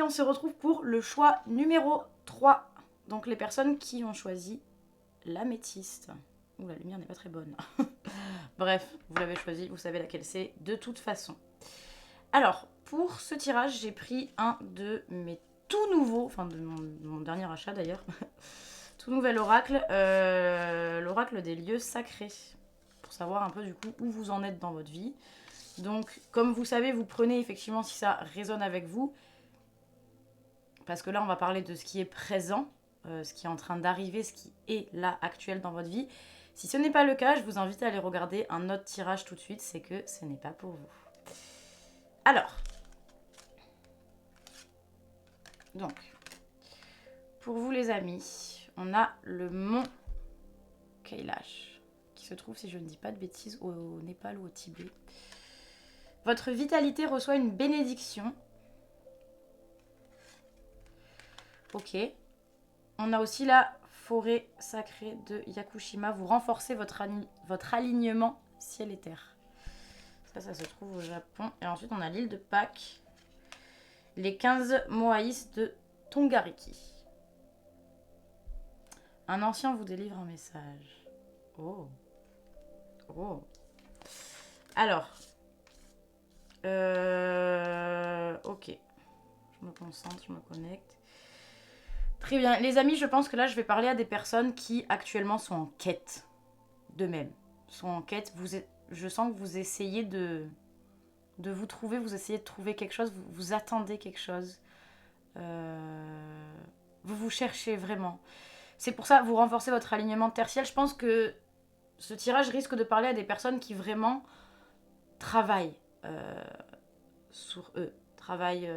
on se retrouve pour le choix numéro 3. Donc les personnes qui ont choisi l'améthyste. Ouh, la lumière n'est pas très bonne. Bref, vous l'avez choisi, vous savez laquelle c'est de toute façon. Alors, pour ce tirage, j'ai pris un de mes tout nouveaux, enfin de mon dernier achat d'ailleurs, tout nouvel oracle, l'oracle des lieux sacrés, pour savoir un peu du coup où vous en êtes dans votre vie. Donc, comme vous savez, vous prenez effectivement si ça résonne avec vous, parce que là, on va parler de ce qui est présent, ce qui est en train d'arriver, ce qui est là, actuel dans votre vie. Si ce n'est pas le cas, je vous invite à aller regarder un autre tirage tout de suite, c'est que ce n'est pas pour vous. Alors, donc, pour vous les amis, on a le mont Kailash, qui se trouve, si je ne dis pas de bêtises, au Népal ou au Tibet. Votre vitalité reçoit une bénédiction. Ok. On a aussi la forêt sacrée de Yakushima. Vous renforcez votre alignement ciel et terre. Ça se trouve au Japon. Et ensuite, on a l'île de Pâques. Les 15 Moaïs de Tongariki. Un ancien vous délivre un message. Oh. Oh. Alors. Ok. Je me concentre, je me connecte. Très bien. Les amis, je pense que là, je vais parler à des personnes qui actuellement sont en quête d'eux-mêmes. Sont en quête. Je sens que vous essayez de vous trouver, vous essayez de trouver quelque chose, vous attendez quelque chose. Vous cherchez vraiment. C'est pour ça, vous renforcez votre alignement tertiel. Je pense que ce tirage risque de parler à des personnes qui vraiment travaillent sur eux. Travaillent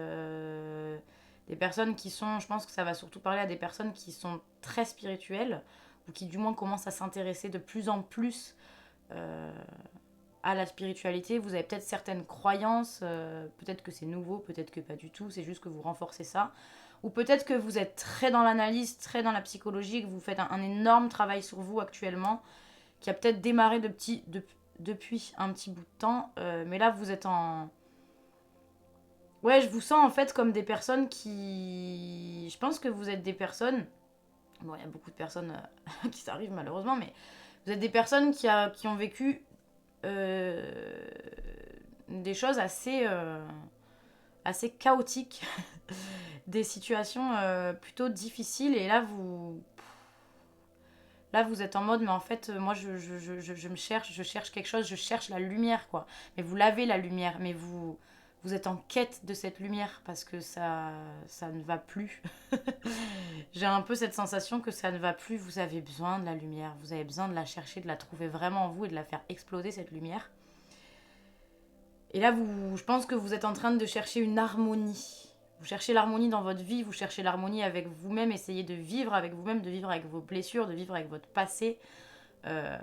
des personnes qui sont, je pense que ça va surtout parler à des personnes qui sont très spirituelles ou qui du moins commencent à s'intéresser de plus en plus à la spiritualité. Vous avez peut-être certaines croyances, peut-être que c'est nouveau, peut-être que pas du tout, c'est juste que vous renforcez ça. Ou peut-être que vous êtes très dans l'analyse, très dans la psychologie, que vous faites un énorme travail sur vous actuellement, qui a peut-être démarré depuis un petit bout de temps, mais là vous êtes en... Ouais, je vous sens en fait comme des personnes qui... Je pense que vous êtes des personnes... Bon, il y a beaucoup de personnes qui s'arrivent malheureusement, mais vous êtes des personnes qui ont vécu des choses assez chaotiques, des situations plutôt difficiles. Et là, vous êtes en mode, mais en fait, moi, je cherche quelque chose, je cherche la lumière, quoi. Mais vous l'avez, la lumière, mais vous êtes en quête de cette lumière parce que ça ne va plus. J'ai un peu cette sensation que ça ne va plus. Vous avez besoin de la lumière, vous avez besoin de la chercher, de la trouver vraiment en vous et de la faire exploser, cette lumière. Et là, je pense que vous êtes en train de chercher une harmonie. Vous cherchez l'harmonie dans votre vie, vous cherchez l'harmonie avec vous-même, essayez de vivre avec vous-même, de vivre avec vos blessures, de vivre avec votre passé. Euh,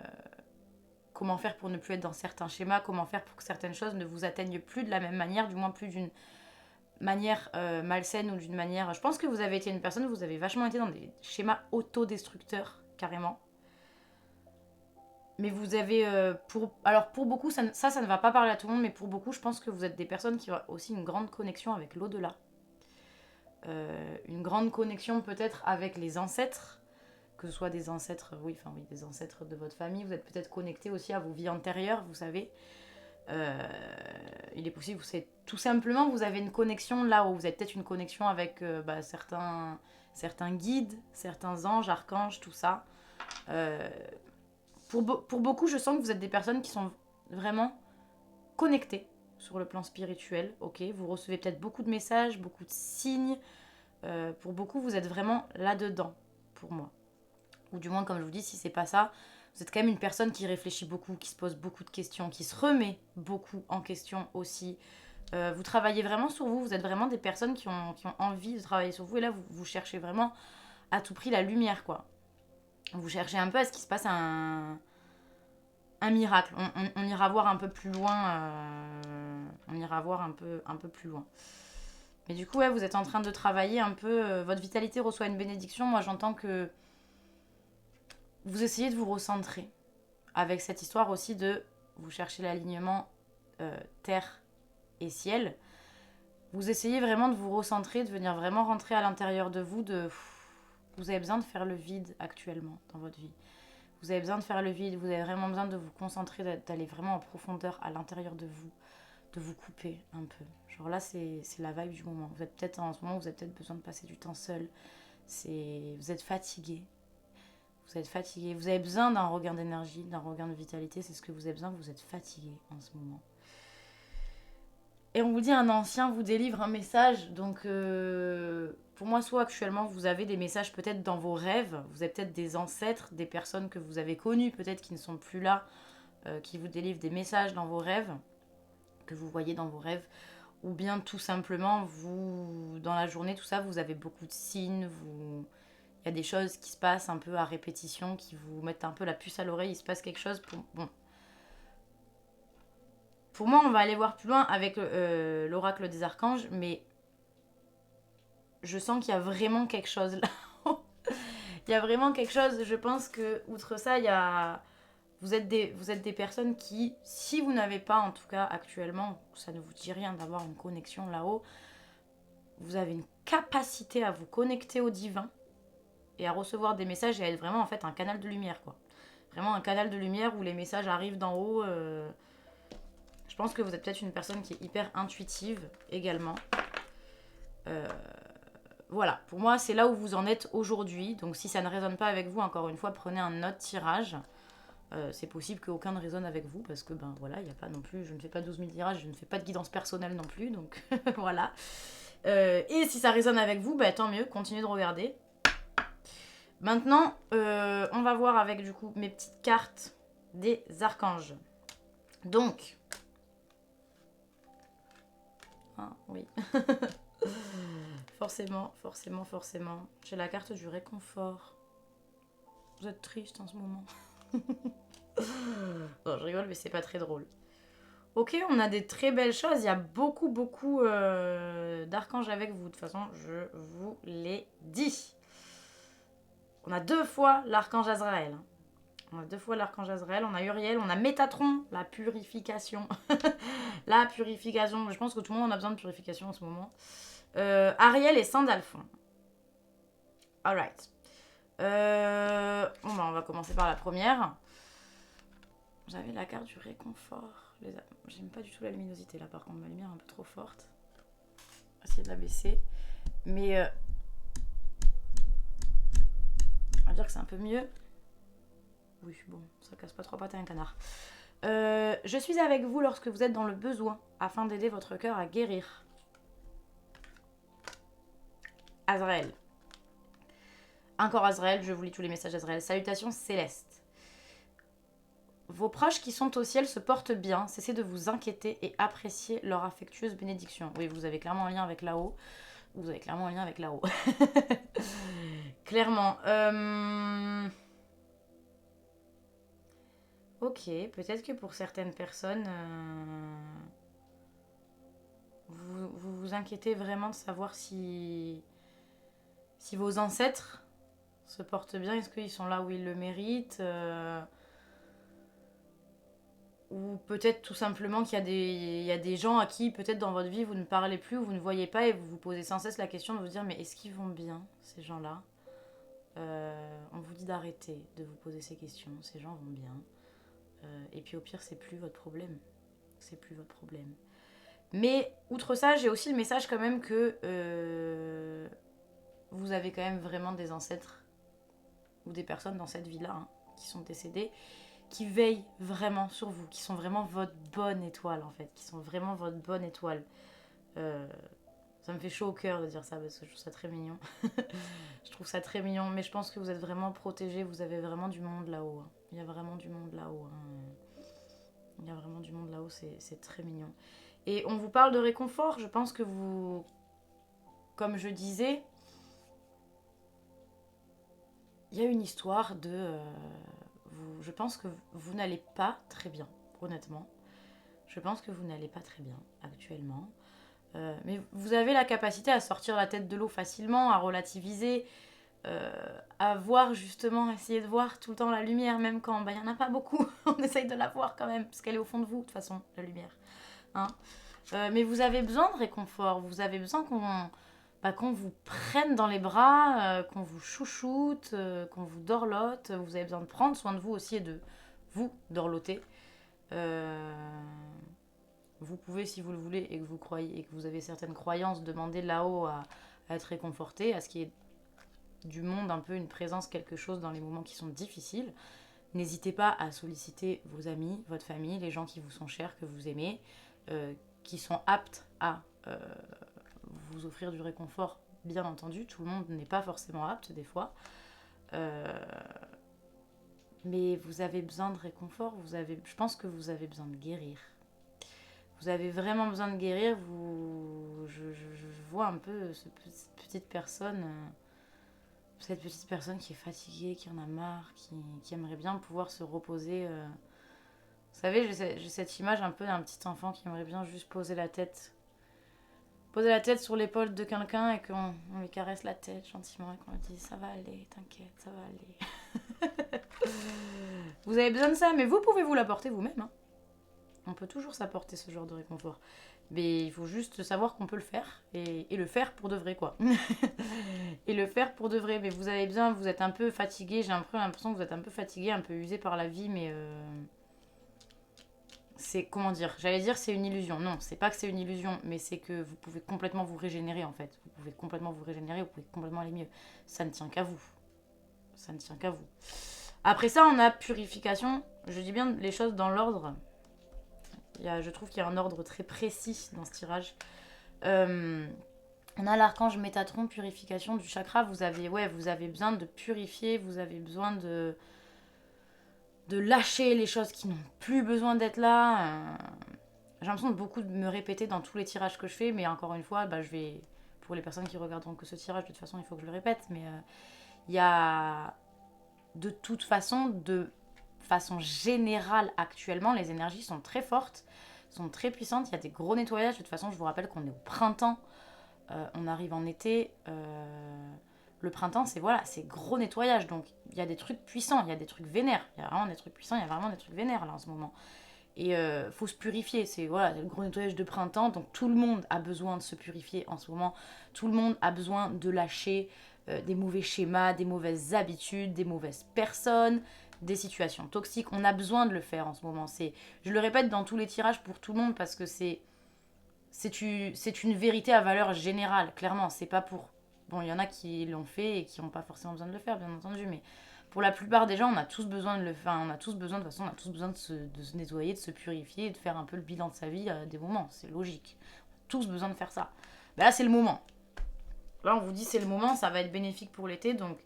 Comment faire pour ne plus être dans certains schémas, comment faire pour que certaines choses ne vous atteignent plus de la même manière, du moins plus d'une manière malsaine ou d'une manière... Je pense que vous avez été une personne, vous avez vachement été dans des schémas autodestructeurs, carrément. Mais vous avez... Alors pour beaucoup, ça ne va pas parler à tout le monde, mais pour beaucoup, je pense que vous êtes des personnes qui ont aussi une grande connexion avec l'au-delà. Une grande connexion peut-être avec les ancêtres, que ce soit des ancêtres, des ancêtres de votre famille. Vous êtes peut-être connecté aussi à vos vies antérieures, vous savez. Il est possible, tout simplement, vous avez une connexion là où vous avez peut-être une connexion avec certains guides, certains anges, archanges, tout ça. Pour beaucoup, je sens que vous êtes des personnes qui sont vraiment connectées sur le plan spirituel. Ok, vous recevez peut-être beaucoup de messages, beaucoup de signes. Pour beaucoup, vous êtes vraiment là-dedans, pour moi. Ou du moins, comme je vous dis, si c'est pas ça, vous êtes quand même une personne qui réfléchit beaucoup, qui se pose beaucoup de questions, qui se remet beaucoup en question aussi. Vous travaillez vraiment sur vous, vous êtes vraiment des personnes qui ont envie de travailler sur vous. Et là, vous cherchez vraiment à tout prix la lumière, quoi. Vous cherchez un peu à ce qu'il se passe un miracle. On ira voir un peu plus loin. On ira voir un peu plus loin. Mais du coup, ouais, vous êtes en train de travailler un peu. Votre vitalité reçoit une bénédiction. Moi, j'entends que vous essayez de vous recentrer. Avec cette histoire aussi de vous chercher l'alignement terre et ciel. vous essayez vraiment de vous recentrer, de venir vraiment rentrer à l'intérieur de vous. Vous avez besoin de faire le vide actuellement dans votre vie. Vous avez besoin de faire le vide, vous avez vraiment besoin de vous concentrer, d'aller vraiment en profondeur à l'intérieur de vous, de vous couper un peu. Genre là, c'est la vibe du moment. Vous êtes peut-être en ce moment, vous avez peut-être besoin de passer du temps seul. Vous êtes fatigué. Vous êtes fatigué. Vous avez besoin d'un regain d'énergie, d'un regain de vitalité. C'est ce que vous avez besoin. Vous êtes fatigué en ce moment. Et on vous dit un ancien vous délivre un message. Donc pour moi, soit actuellement vous avez des messages peut-être dans vos rêves. Vous avez peut-être des ancêtres, des personnes que vous avez connues, peut-être qui ne sont plus là, qui vous délivrent des messages dans vos rêves, que vous voyez dans vos rêves. Ou bien tout simplement, vous, dans la journée, tout ça, vous avez beaucoup de signes. Il y a des choses qui se passent un peu à répétition, qui vous mettent un peu la puce à l'oreille. Il se passe quelque chose. Pour moi, on va aller voir plus loin avec l'oracle des archanges, mais je sens qu'il y a vraiment quelque chose là. Il y a vraiment quelque chose. Je pense que, outre ça, vous êtes des personnes qui, si vous n'avez pas, en tout cas actuellement, ça ne vous dit rien d'avoir une connexion là-haut, vous avez une capacité à vous connecter au divin et à recevoir des messages et à être vraiment en fait un canal de lumière, quoi. Vraiment un canal de lumière où les messages arrivent d'en haut. Je pense que vous êtes peut-être une personne qui est hyper intuitive également. Voilà, pour moi, c'est là où vous en êtes aujourd'hui. Donc si ça ne résonne pas avec vous, encore une fois, prenez un autre tirage. C'est possible qu'aucun ne résonne avec vous parce que, ben voilà, il n'y a pas non plus, je ne fais pas 12 000 tirages, je ne fais pas de guidance personnelle non plus, donc voilà. Et si ça résonne avec vous, ben, tant mieux, continuez de regarder. Maintenant, on va voir avec du coup mes petites cartes des archanges. Donc, ah, oui. Forcément. J'ai la carte du réconfort. Vous êtes triste en ce moment. Non, je rigole, mais c'est pas très drôle. Ok, on a des très belles choses. Il y a beaucoup d'archanges avec vous. De toute façon, je vous l'ai dit. On a 2 fois l'archange Azraël. On a Uriel, on a Métatron, la purification. La purification. Je pense que tout le monde en a besoin de purification en ce moment. Ariel et Sandalphon. Alright. On va commencer par la première. J'avais la carte du réconfort. J'aime pas du tout la luminosité là, par contre, ma lumière est un peu trop forte. Essayer de la baisser. Mais on va dire que c'est un peu mieux. Oui, bon, ça casse pas 3 pattes à un canard. Je suis avec vous lorsque vous êtes dans le besoin, afin d'aider votre cœur à guérir. Azraël. Encore Azraël, je vous lis tous les messages d'Azraël. Salutations célestes. Vos proches qui sont au ciel se portent bien. Cessez de vous inquiéter et appréciez leur affectueuse bénédiction. Oui, vous avez clairement un lien avec là-haut. Clairement. Ok, peut-être que pour certaines personnes, vous inquiétez vraiment de savoir si vos ancêtres se portent bien. Est-ce qu'ils sont là où ils le méritent ou peut-être tout simplement qu'il y a des gens à qui peut-être dans votre vie vous ne parlez plus ou vous ne voyez pas et vous vous posez sans cesse la question de vous dire mais est-ce qu'ils vont bien ces gens-là On vous dit d'arrêter de vous poser ces questions, ces gens vont bien. Et puis au pire c'est plus votre problème. Mais outre ça j'ai aussi le message quand même que vous avez quand même vraiment des ancêtres ou des personnes dans cette vie-là hein, qui sont décédées qui veillent vraiment sur vous, qui sont vraiment votre bonne étoile en fait, Ça me fait chaud au cœur de dire ça parce que je trouve ça très mignon. Mais je pense que vous êtes vraiment protégés, vous avez vraiment du monde là-haut. Hein. Il y a vraiment du monde là-haut, c'est très mignon. Et on vous parle de réconfort, je pense que vous, comme je disais, il y a une histoire de... je pense que vous n'allez pas très bien, honnêtement. Je pense que vous n'allez pas très bien actuellement. Mais vous avez la capacité à sortir la tête de l'eau facilement, à relativiser, à voir justement, essayer de voir tout le temps la lumière, même quand il n'y en a pas beaucoup. On essaye de la voir quand même, parce qu'elle est au fond de vous, de toute façon, la lumière. Hein Mais vous avez besoin de réconfort, vous avez besoin qu'on vous prenne dans les bras, qu'on vous chouchoute, qu'on vous dorlote. Vous avez besoin de prendre soin de vous aussi et de vous dorloter. Vous pouvez, si vous le voulez et que vous croyez et que vous avez certaines croyances, demander là-haut à être réconforté, à ce qu'il y ait du monde, un peu une présence, quelque chose dans les moments qui sont difficiles. N'hésitez pas à solliciter vos amis, votre famille, les gens qui vous sont chers, que vous aimez, qui sont aptes à vous offrir du réconfort, bien entendu. Tout le monde n'est pas forcément apte des fois. Mais vous avez besoin de réconfort, je pense que vous avez besoin de guérir. Vous avez vraiment besoin de guérir. Je vois un peu cette petite personne qui est fatiguée, qui en a marre, qui aimerait bien pouvoir se reposer. Vous savez, j'ai cette image un peu d'un petit enfant qui aimerait bien juste poser la tête sur l'épaule de quelqu'un et qu'on lui caresse la tête gentiment et qu'on lui dise ça va aller, t'inquiète, ça va aller. Vous avez besoin de ça, mais vous pouvez vous l'apporter vous-même. Hein. On peut toujours s'apporter ce genre de réconfort. Mais il faut juste savoir qu'on peut le faire et le faire pour de vrai, quoi. Et le faire pour de vrai. Mais vous avez besoin, vous êtes un peu fatigué. J'ai un peu l'impression que vous êtes un peu fatigué, un peu usé par la vie, mais c'est, comment dire, j'allais dire c'est une illusion. Non, c'est pas que c'est une illusion, mais c'est que vous pouvez complètement vous régénérer en fait. Vous pouvez complètement vous régénérer, vous pouvez complètement aller mieux. Ça ne tient qu'à vous. Ça ne tient qu'à vous. Après ça, on a purification. Je dis bien les choses dans l'ordre. Je trouve qu'il y a un ordre très précis dans ce tirage. On a l'archange Métatron, purification du chakra. Vous avez besoin de purifier, vous avez besoin de lâcher les choses qui n'ont plus besoin d'être là. J'ai l'impression de beaucoup de me répéter dans tous les tirages que je fais, mais encore une fois, je vais, pour les personnes qui regarderont que ce tirage, de toute façon, il faut que je le répète, mais il y a de toute façon, de façon générale actuellement, les énergies sont très fortes, sont très puissantes. Il y a des gros nettoyages. De toute façon, je vous rappelle qu'on est au printemps. On arrive en été. Le printemps, c'est gros nettoyage. Donc, il y a des trucs puissants, il y a des trucs vénères. Il y a vraiment des trucs puissants, il y a vraiment des trucs vénères là en ce moment. Et faut se purifier. C'est le gros nettoyage de printemps. Donc, tout le monde a besoin de se purifier en ce moment. Tout le monde a besoin de lâcher des mauvais schémas, des mauvaises habitudes, des mauvaises personnes, des situations toxiques. On a besoin de le faire en ce moment. Je le répète dans tous les tirages pour tout le monde parce que c'est une vérité à valeur générale. Clairement, c'est pas pour... Bon, il y en a qui l'ont fait et qui n'ont pas forcément besoin de le faire, bien entendu, mais pour la plupart des gens, on a tous besoin de le faire. On a tous besoin, de toute façon, on a tous besoin de se nettoyer, de se purifier et de faire un peu le bilan de sa vie à des moments. C'est logique. On a tous besoin de faire ça. Ben là, c'est le moment. Là, on vous dit c'est le moment, ça va être bénéfique pour l'été, donc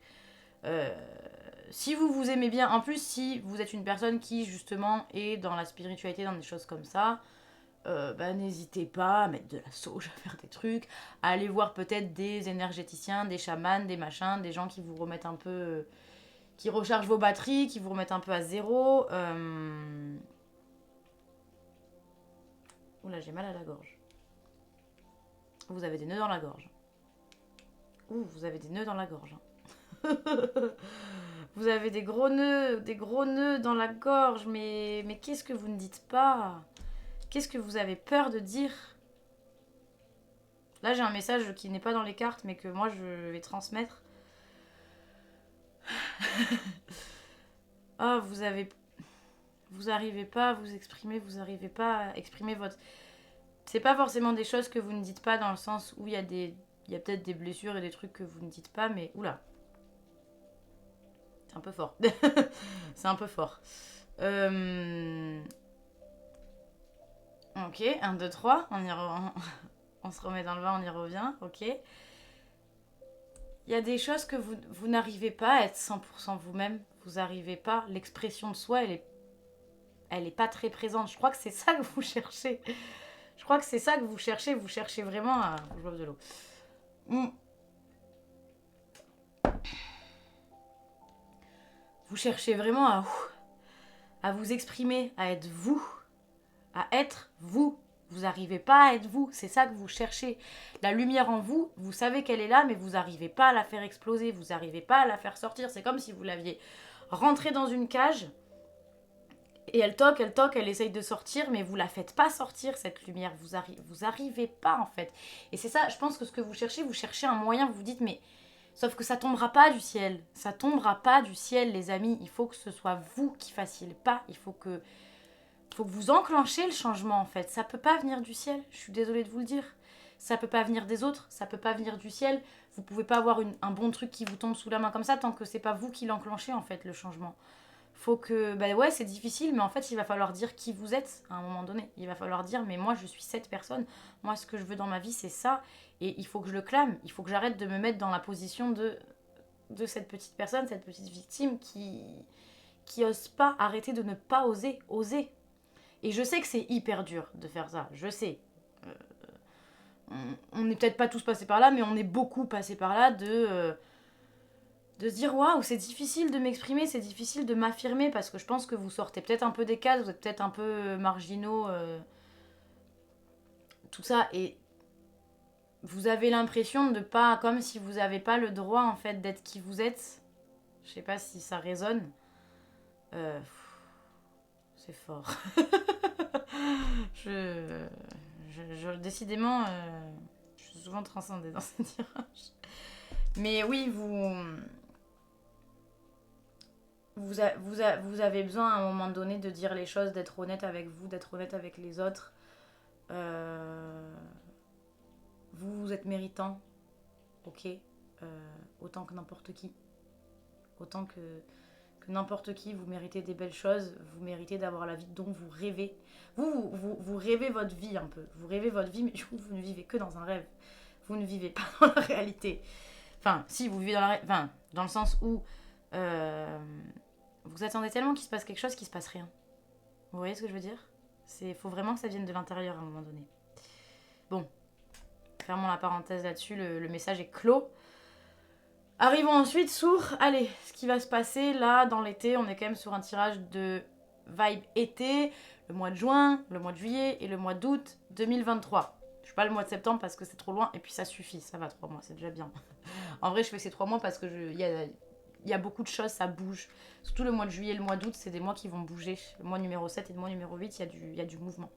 si vous aimez bien, en plus si vous êtes une personne qui justement est dans la spiritualité, dans des choses comme ça, n'hésitez pas à mettre de la sauge, à faire des trucs, à aller voir peut-être des énergéticiens, des chamans, des machins, des gens qui vous remettent un peu, qui rechargent vos batteries, qui vous remettent un peu à zéro. Oula, j'ai mal à la gorge. Vous avez des nœuds dans la gorge. Ouh, vous avez des nœuds dans la gorge. Vous avez des gros nœuds dans la gorge, mais qu'est-ce que vous ne dites pas? Qu'est-ce que vous avez peur de dire? Là, j'ai un message qui n'est pas dans les cartes, mais que moi, je vais transmettre. Oh, vous arrivez pas à vous exprimer, vous arrivez pas à exprimer votre... C'est pas forcément des choses que vous ne dites pas dans le sens où il y a peut-être des blessures et des trucs que vous ne dites pas, mais oula. C'est un peu fort. C'est un peu fort. Ok, 1, 2, 3. On se remet dans le bain, on y revient. Ok. Il y a des choses que vous n'arrivez pas à être 100% vous-même. Vous n'arrivez pas. L'expression de soi, elle est pas très présente. Je crois que c'est ça que vous cherchez. Je crois que c'est ça que vous cherchez. Vous cherchez vraiment à... Je bois de l'eau. Vous cherchez vraiment à vous exprimer, à être vous. À être vous. Vous n'arrivez pas à être vous. C'est ça que vous cherchez. La lumière en vous, vous savez qu'elle est là, mais vous n'arrivez pas à la faire exploser. Vous n'arrivez pas à la faire sortir. C'est comme si vous l'aviez rentrée dans une cage Et elle essaye de sortir, mais vous la faites pas sortir, cette lumière. Vous arrivez pas, en fait. Et c'est ça, je pense que ce que vous cherchez un moyen, vous vous dites, mais... Sauf que ça tombera pas du ciel. Ça tombera pas du ciel, les amis. Il faut que ce soit vous qui fassiez le pas. Faut que vous enclenchiez le changement, en fait. Ça peut pas venir du ciel. Je suis désolée de vous le dire. Ça peut pas venir des autres. Ça peut pas venir du ciel. Vous pouvez pas avoir un bon truc qui vous tombe sous la main comme ça tant que c'est pas vous qui l'enclenchez, en fait, le changement. Faut que... Bah ouais, c'est difficile, mais en fait, il va falloir dire qui vous êtes à un moment donné. Il va falloir dire, mais moi, je suis cette personne. Moi, ce que je veux dans ma vie, c'est ça. Et il faut que je le clame. Il faut que j'arrête de me mettre dans la position de cette petite personne, cette petite victime qui ose pas, arrêter de ne pas oser. Et je sais que c'est hyper dur de faire ça. Je sais. On n'est peut-être pas tous passés par là, mais on est beaucoup passés par là de se dire waouh, c'est difficile de m'exprimer, c'est difficile de m'affirmer parce que je pense que vous sortez peut-être un peu des cases, vous êtes peut-être un peu marginaux, tout ça, et vous avez l'impression de pas, comme si vous n'avez pas le droit en fait d'être qui vous êtes. Je sais pas si ça résonne. Euh, c'est fort. Décidément, je suis souvent transcendée dans ces tirages. Mais oui, vous avez besoin à un moment donné de dire les choses, d'être honnête avec vous, d'être honnête avec les autres. Vous êtes méritant, ok, autant que n'importe qui. Autant que n'importe qui, vous méritez des belles choses, vous méritez d'avoir la vie dont vous rêvez. Vous rêvez votre vie un peu. Vous rêvez votre vie, mais du coup, vous ne vivez que dans un rêve. Vous ne vivez pas dans la réalité. Enfin, si, vous vivez dans la réalité. Enfin, dans le sens où vous attendez tellement qu'il se passe quelque chose qu'il se passe rien. Vous voyez ce que je veux dire? Faut vraiment que ça vienne de l'intérieur à un moment donné. Bon, fermons la parenthèse là-dessus, le message est clos. Arrivons ensuite sur, allez, ce qui va se passer là dans l'été. On est quand même sur un tirage de vibe été, le mois de juin, le mois de juillet et le mois d'août 2023. Je fais pas le mois de septembre parce que c'est trop loin et puis ça suffit, ça va 3 mois, c'est déjà bien. En vrai, je fais ces 3 mois parce que il y a beaucoup de choses, ça bouge. Surtout le mois de juillet et le mois d'août, c'est des mois qui vont bouger. Le mois numéro 7 et le mois numéro 8, il y a du mouvement.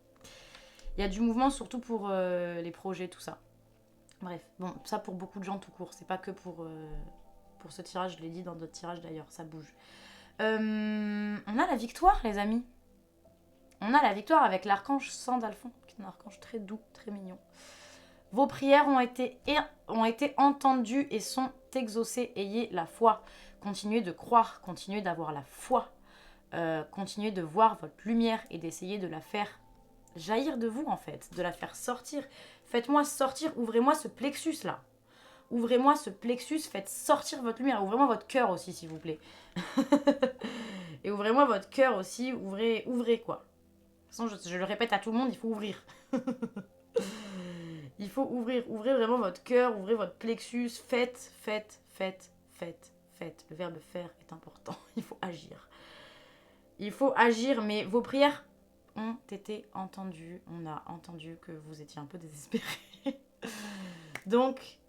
Il y a du mouvement surtout pour les projets, tout ça. Bref, bon, ça pour beaucoup de gens tout court. C'est pas que pour ce tirage, je l'ai dit dans d'autres tirages d'ailleurs, ça bouge. On a la victoire, les amis. On a la victoire avec l'archange Sandalphon, qui est un archange très doux, très mignon. Vos prières ont été entendues et sont exaucées. Ayez la foi. Continuez de croire, continuez d'avoir la foi. Continuez de voir votre lumière et d'essayer de la faire jaillir de vous, en fait. De la faire sortir. Faites-moi sortir, ouvrez-moi ce plexus là. Ouvrez-moi ce plexus, faites sortir votre lumière. Ouvrez-moi votre cœur aussi, s'il vous plaît. Et ouvrez-moi votre cœur aussi, ouvrez quoi. De toute façon, je le répète à tout le monde, il faut ouvrir. Il faut ouvrir. Ouvrez vraiment votre cœur, ouvrez votre plexus. Faites. Le verbe faire est important. Il faut agir. Il faut agir, mais vos prières ont été entendues. On a entendu que vous étiez un peu désespérés. Donc,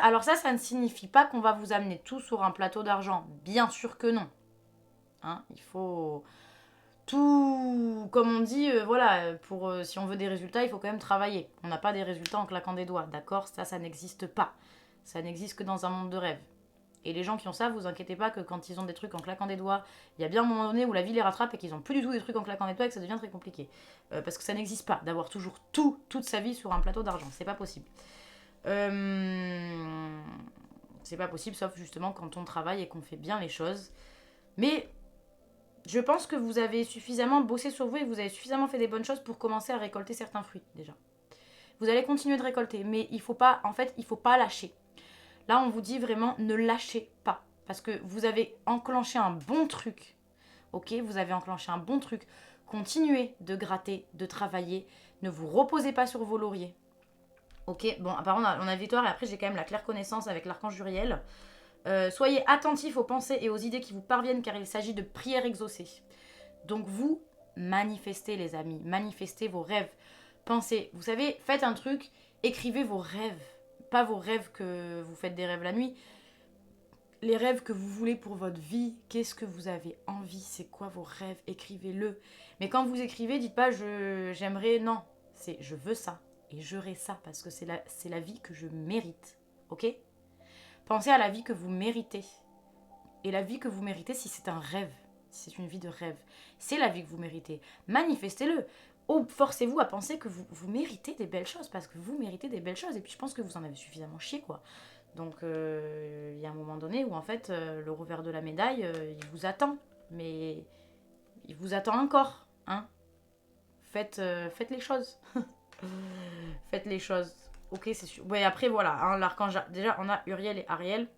alors ça ne signifie pas qu'on va vous amener tout sur un plateau d'argent. Bien sûr que non. Hein, il faut tout, comme on dit, voilà, si on veut des résultats, il faut quand même travailler. On n'a pas des résultats en claquant des doigts, d'accord? Ça n'existe pas. Ça n'existe que dans un monde de rêve. Et les gens qui ont ça, vous inquiétez pas que quand ils ont des trucs en claquant des doigts, il y a bien un moment donné où la vie les rattrape et qu'ils n'ont plus du tout des trucs en claquant des doigts et que ça devient très compliqué. Parce que ça n'existe pas d'avoir toujours toute sa vie sur un plateau d'argent. C'est pas possible. C'est pas possible, sauf justement quand on travaille et qu'on fait bien les choses. Mais je pense que vous avez suffisamment bossé sur vous et vous avez suffisamment fait des bonnes choses pour commencer à récolter certains fruits déjà. Vous allez continuer de récolter, mais il faut pas lâcher. Là, on vous dit vraiment, ne lâchez pas. Parce que vous avez enclenché un bon truc. Ok, vous avez enclenché un bon truc. Continuez de gratter, de travailler. Ne vous reposez pas sur vos lauriers. Ok, bon, apparemment, on a victoire et après, j'ai quand même la claire connaissance avec l'archange Uriel. Soyez attentifs aux pensées et aux idées qui vous parviennent car il s'agit de prières exaucées. Donc vous, manifestez les amis, manifestez vos rêves. Pensez, vous savez, faites un truc, écrivez vos rêves. Pas vos rêves que vous faites des rêves la nuit. les rêves que vous voulez pour votre vie, qu'est-ce que vous avez envie, c'est quoi vos rêves, écrivez-le. Mais quand vous écrivez, dites pas j'aimerais, non, c'est je veux ça et j'aurai ça parce que c'est la vie que je mérite, ok? Pensez à la vie que vous méritez. Et la vie que vous méritez, si c'est un rêve, si c'est une vie de rêve, c'est la vie que vous méritez. Manifestez-le. Forcez-vous à penser que vous méritez des belles choses parce que vous méritez des belles choses. Et puis je pense que vous en avez suffisamment chié, quoi. Donc il y a un moment donné où en fait le revers de la médaille, il vous attend. Mais il vous attend encore, hein. Faites les choses. Faites les choses. Ok, c'est sûr. Ouais, après voilà, hein, l'archange. Déjà, on a Uriel et Ariel.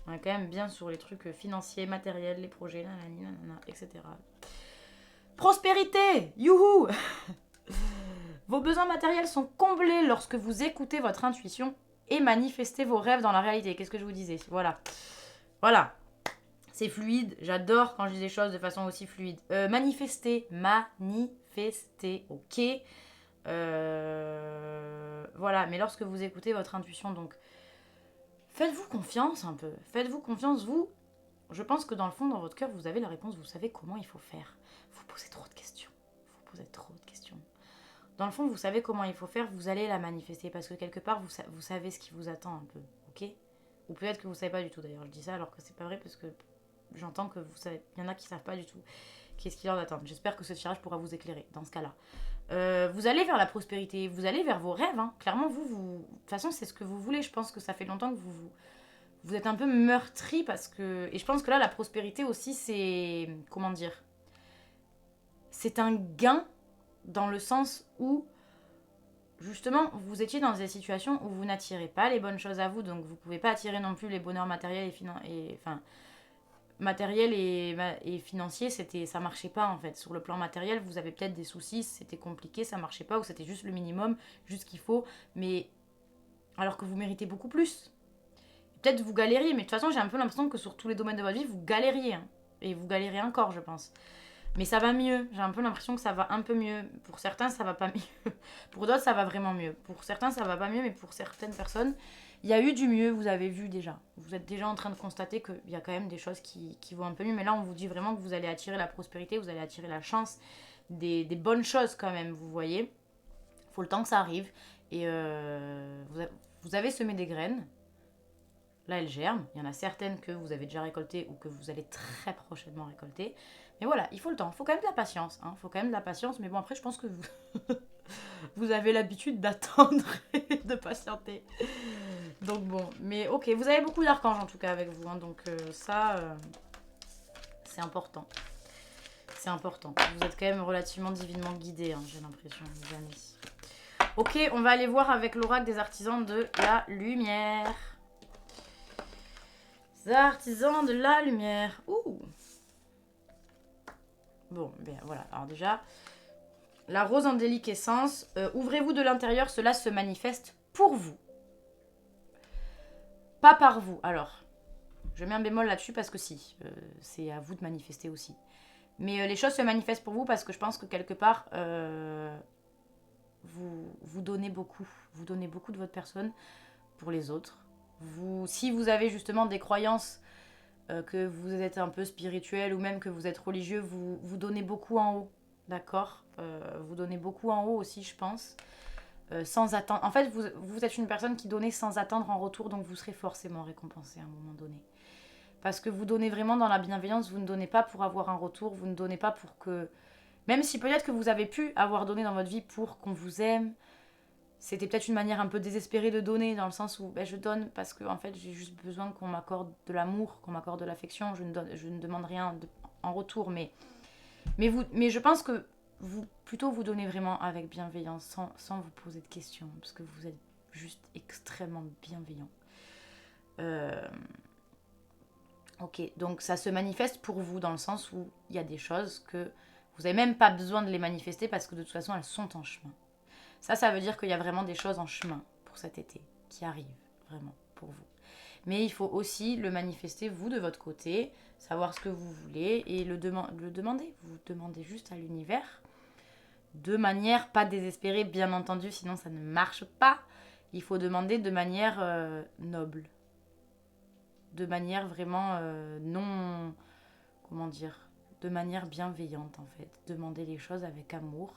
On est quand même bien sur les trucs financiers, matériels, les projets, nanana, etc. Prospérité. Youhou. Vos besoins matériels sont comblés lorsque vous écoutez votre intuition et manifestez vos rêves dans la réalité. Qu'est-ce que je vous disais? Voilà. Voilà. C'est fluide. J'adore quand je dis des choses de façon aussi fluide. Manifester. Manifester. Ok. Voilà. Mais lorsque vous écoutez votre intuition, donc, faites-vous confiance un peu. Faites-vous confiance, vous. Je pense que dans le fond, dans votre cœur, vous avez la réponse. Vous savez comment il faut faire. Vous posez trop de questions. Vous posez trop de questions. Dans le fond, vous savez comment il faut faire. Vous allez la manifester. Parce que quelque part, vous savez ce qui vous attend un peu. Ok? Ou peut-être que vous ne savez pas du tout d'ailleurs. Je dis ça alors que c'est pas vrai parce que j'entends que vous savez. Il y en a qui ne savent pas du tout qu'est-ce qui leur attend. J'espère que ce tirage pourra vous éclairer dans ce cas-là. Vous allez vers la prospérité. Vous allez vers vos rêves. Hein. Clairement, de toute façon, c'est ce que vous voulez. Je pense que ça fait longtemps que vous êtes un peu meurtri parce que... Et je pense que là, la prospérité aussi, c'est... Comment dire? C'est un gain dans le sens où, justement, vous étiez dans des situations où vous n'attirez pas les bonnes choses à vous, donc vous ne pouvez pas attirer non plus les bonheurs matériels et financiers, ça marchait pas en fait. Sur le plan matériel, vous avez peut-être des soucis, c'était compliqué, ça marchait pas, ou c'était juste le minimum, juste ce qu'il faut, mais alors que vous méritez beaucoup plus. Peut-être vous galériez, mais de toute façon, j'ai un peu l'impression que sur tous les domaines de votre vie, vous galériez. Hein. Et vous galérez encore, je pense. Mais ça va mieux. J'ai un peu l'impression que ça va un peu mieux. Pour certains, ça va pas mieux. Pour d'autres, ça va vraiment mieux. Pour certains, ça va pas mieux, mais pour certaines personnes, il y a eu du mieux, vous avez vu déjà. Vous êtes déjà en train de constater qu'il y a quand même des choses qui vont un peu mieux. Mais là, on vous dit vraiment que vous allez attirer la prospérité, vous allez attirer la chance, des bonnes choses quand même, vous voyez. Il faut le temps que ça arrive. Et vous avez semé des graines. Là, elles germent. Il y en a certaines que vous avez déjà récoltées ou que vous allez très prochainement récolter. Mais voilà, il faut le temps. Il faut quand même de la patience. Il faut quand même de la patience. Mais bon, après, je pense que vous avez l'habitude d'attendre et de patienter. Donc bon, mais ok. Vous avez beaucoup d'archanges en tout cas avec vous. Donc ça, c'est important. C'est important. Vous êtes quand même relativement divinement guidés, j'ai l'impression, les amis. Ok, on va aller voir avec l'oracle des artisans de la lumière. Artisans de la lumière. Ouh. Bon, bien voilà. Alors déjà, la rose en déliquescence. Ouvrez-vous de l'intérieur, cela se manifeste pour vous. Pas par vous. Alors, je mets un bémol là-dessus parce que si, c'est à vous de manifester aussi. Mais les choses se manifestent pour vous parce que je pense que quelque part, vous donnez beaucoup. Vous donnez beaucoup de votre personne pour les autres. Si vous avez justement des croyances, que vous êtes un peu spirituel ou même que vous êtes religieux, vous donnez beaucoup en haut, d'accord, vous donnez beaucoup en haut aussi, je pense, sans attendre. En fait, vous êtes une personne qui donnez sans attendre en retour, donc vous serez forcément récompensé à un moment donné. Parce que vous donnez vraiment dans la bienveillance, vous ne donnez pas pour avoir un retour, vous ne donnez pas pour que... Même si peut-être que vous avez pu avoir donné dans votre vie pour qu'on vous aime, c'était peut-être une manière un peu désespérée de donner, dans le sens où je donne parce que en fait, j'ai juste besoin qu'on m'accorde de l'amour, qu'on m'accorde de l'affection. Je ne demande rien en retour, mais je pense que vous donnez vraiment avec bienveillance, sans vous poser de questions, parce que vous êtes juste extrêmement bienveillant. Ok, donc ça se manifeste pour vous dans le sens où il y a des choses que vous n'avez même pas besoin de les manifester parce que de toute façon, elles sont en chemin. Ça veut dire qu'il y a vraiment des choses en chemin pour cet été qui arrivent vraiment pour vous. Mais il faut aussi le manifester, vous, de votre côté, savoir ce que vous voulez et le demander. Vous demandez juste à l'univers, de manière pas désespérée, bien entendu, sinon ça ne marche pas. Il faut demander de manière noble. de manière vraiment non... Comment dire? De manière bienveillante en fait. Demandez les choses avec amour.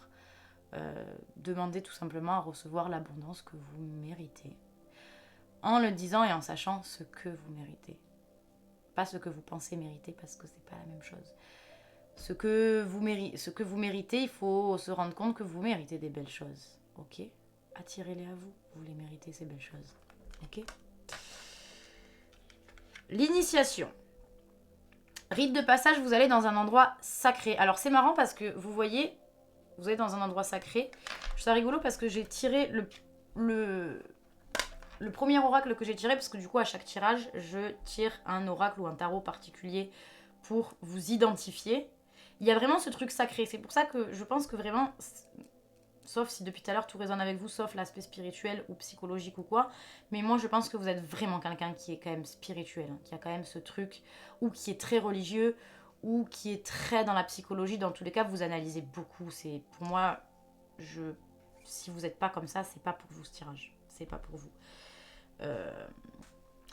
Demandez tout simplement à recevoir l'abondance que vous méritez. En le disant et en sachant ce que vous méritez. Pas ce que vous pensez mériter parce que c'est pas la même chose. Ce que vous méritez, il faut se rendre compte que vous méritez des belles choses. Ok? Attirez-les à vous. Vous les méritez, ces belles choses. Ok? L'initiation. Rite de passage, vous allez dans un endroit sacré. Alors c'est marrant parce que vous voyez, vous êtes dans un endroit sacré. Je trouve ça rigolo parce que j'ai tiré le premier oracle que j'ai tiré, parce que du coup à chaque tirage, je tire un oracle ou un tarot particulier pour vous identifier. Il y a vraiment ce truc sacré. C'est pour ça que je pense que vraiment, sauf si depuis tout à l'heure tout résonne avec vous, sauf l'aspect spirituel ou psychologique ou quoi, mais moi je pense que vous êtes vraiment quelqu'un qui est quand même spirituel, hein, qui a quand même ce truc, ou qui est très religieux, ou qui est très dans la psychologie. Dans tous les cas, vous analysez beaucoup. C'est pour moi, si vous n'êtes pas comme ça, c'est pas pour vous ce tirage. C'est pas pour vous.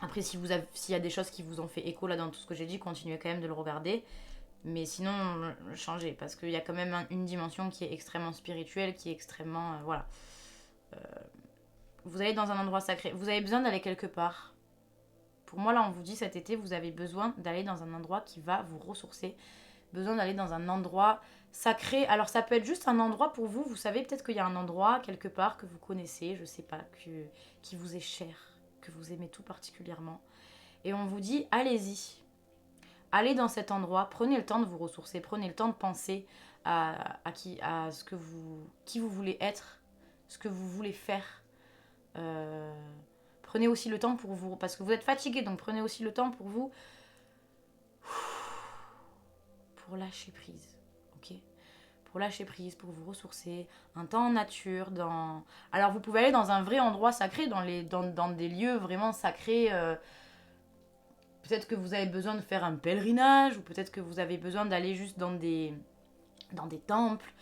Après, s'il y a des choses qui vous ont fait écho là dans tout ce que j'ai dit, continuez quand même de le regarder. Mais sinon, changez, parce qu'il y a quand même une dimension qui est extrêmement spirituelle, qui est extrêmement... voilà. Vous allez dans un endroit sacré. Vous avez besoin d'aller quelque part. Pour moi, là, on vous dit cet été, vous avez besoin d'aller dans un endroit qui va vous ressourcer. Besoin d'aller dans un endroit sacré. Alors, ça peut être juste un endroit pour vous. Vous savez, peut-être qu'il y a un endroit, quelque part, que vous connaissez, je sais pas, qui vous est cher, que vous aimez tout particulièrement. Et on vous dit, allez-y. Allez dans cet endroit, prenez le temps de vous ressourcer, prenez le temps de penser à ce que qui vous voulez être, ce que vous voulez faire. Prenez aussi le temps pour vous, parce que vous êtes fatigué, donc prenez aussi le temps pour vous, pour lâcher prise, ok? Pour lâcher prise, pour vous ressourcer, un temps en nature, Alors vous pouvez aller dans un vrai endroit sacré, dans des lieux vraiment sacrés. Peut-être que vous avez besoin de faire un pèlerinage, ou peut-être que vous avez besoin d'aller juste dans des temples,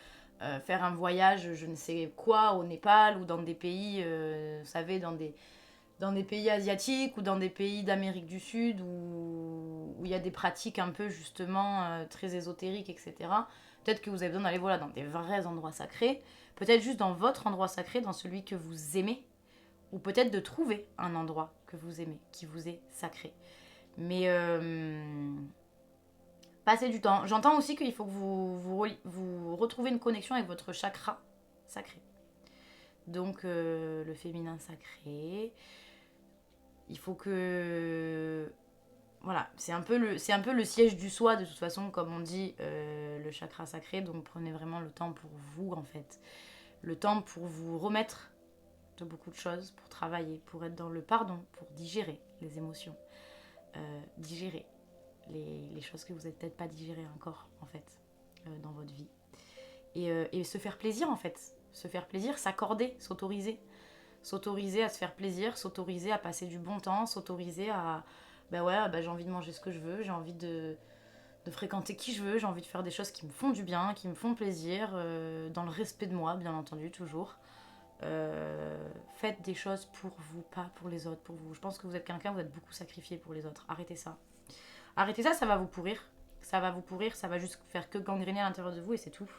faire un voyage, je ne sais quoi, au Népal, ou dans des pays, vous savez, dans des pays asiatiques, ou dans des pays d'Amérique du Sud, où il y a des pratiques un peu justement très ésotériques, etc. Peut-être que vous avez besoin d'aller voilà, dans des vrais endroits sacrés, peut-être juste dans votre endroit sacré, dans celui que vous aimez, ou peut-être de trouver un endroit que vous aimez, qui vous est sacré. Mais passez du temps. J'entends aussi qu'il faut que vous retrouvez une connexion avec votre chakra sacré. Donc le féminin sacré. Il faut que... Voilà, c'est un peu le siège du soi de toute façon, comme on dit, le chakra sacré. Donc prenez vraiment le temps pour vous en fait. Le temps pour vous remettre de beaucoup de choses, pour travailler, pour être dans le pardon, pour digérer les émotions. Digérer les choses que vous n'avez peut-être pas digérées encore en fait dans votre vie et se faire plaisir en fait, se faire plaisir, s'accorder, s'autoriser à se faire plaisir, s'autoriser à passer du bon temps, s'autoriser à j'ai envie de manger ce que je veux, j'ai envie de fréquenter qui je veux, j'ai envie de faire des choses qui me font du bien, qui me font plaisir, dans le respect de moi bien entendu toujours. Faites des choses pour vous, pas pour les autres, pour vous. Je pense que vous êtes quelqu'un, vous êtes beaucoup sacrifié pour les autres. Arrêtez ça. Arrêtez ça, ça va vous pourrir. Ça va vous pourrir, ça va juste faire que gangréner à l'intérieur de vous et c'est tout.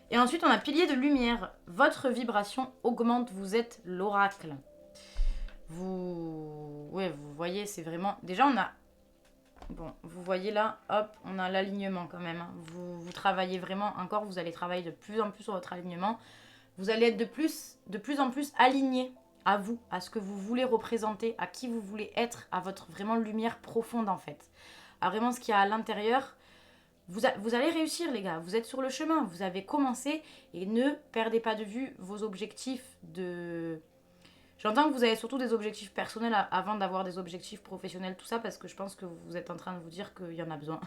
Et ensuite, on a pilier de lumière. Votre vibration augmente, vous êtes l'oracle. Vous voyez, c'est vraiment... Déjà, on a... Bon, vous voyez là, hop, on a l'alignement quand même. Vous travaillez vraiment encore, vous allez travailler de plus en plus sur votre alignement. Vous allez être de plus en plus aligné à vous, à ce que vous voulez représenter, à qui vous voulez être, à votre vraiment lumière profonde en fait. À vraiment ce qu'il y a à l'intérieur. Vous allez réussir les gars, vous êtes sur le chemin, vous avez commencé et ne perdez pas de vue vos objectifs de... J'entends que vous avez surtout des objectifs personnels avant d'avoir des objectifs professionnels, tout ça, parce que je pense que vous êtes en train de vous dire qu'il y en a besoin.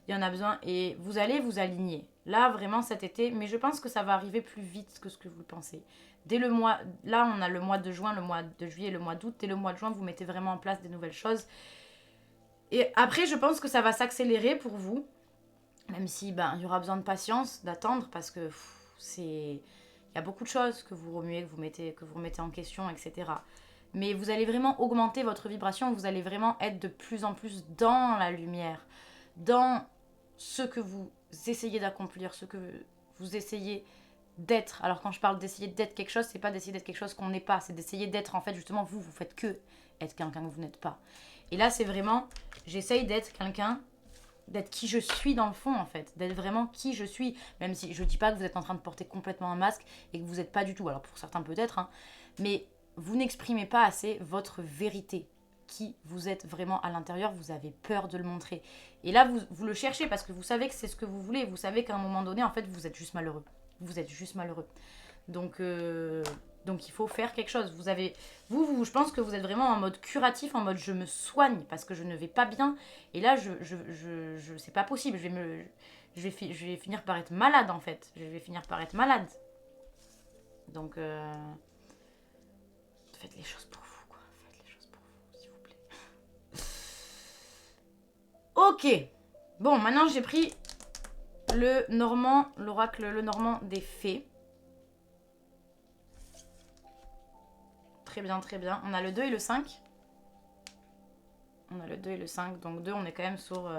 Il y en a besoin et vous allez vous aligner. Là, vraiment cet été, mais je pense que ça va arriver plus vite que ce que vous pensez. Dès le mois, là on a le mois de juin, le mois de juillet, le mois d'août. Dès le mois de juin, vous mettez vraiment en place des nouvelles choses. Et après, je pense que ça va s'accélérer pour vous. Même si, il y aura besoin de patience, d'attendre, parce que il y a beaucoup de choses que vous remuez, que vous remettez en question, etc. Mais vous allez vraiment augmenter votre vibration, vous allez vraiment être de plus en plus dans la lumière, dans ce que vous essayez d'accomplir, ce que vous essayez d'être. Alors quand je parle d'essayer d'être quelque chose, c'est pas d'essayer d'être quelque chose qu'on n'est pas, c'est d'essayer d'être en fait justement vous faites que être quelqu'un que vous n'êtes pas. Et là c'est vraiment, j'essaye d'être quelqu'un, d'être qui je suis dans le fond en fait, d'être vraiment qui je suis, même si je dis pas que vous êtes en train de porter complètement un masque et que vous n'êtes pas du tout, alors pour certains peut-être, hein, mais vous n'exprimez pas assez votre vérité, qui vous êtes vraiment à l'intérieur, vous avez peur de le montrer. Et là vous le cherchez parce que vous savez que c'est ce que vous voulez, vous savez qu'à un moment donné en fait vous êtes juste malheureux. Vous êtes juste malheureux. Donc il faut faire quelque chose. Vous avez, je pense que vous êtes vraiment en mode curatif, en mode je me soigne parce que je ne vais pas bien. Et là, c'est pas possible. Je vais finir par être malade en fait. Je vais finir par être malade. Donc faites les choses pour vous, quoi. Faites les choses pour vous, s'il vous plaît. Ok. Bon, maintenant j'ai pris l'oracle le normand des fées. Très bien, très bien. On a le 2 et le 5. On a le 2 et le 5. Donc 2, on est quand même sur...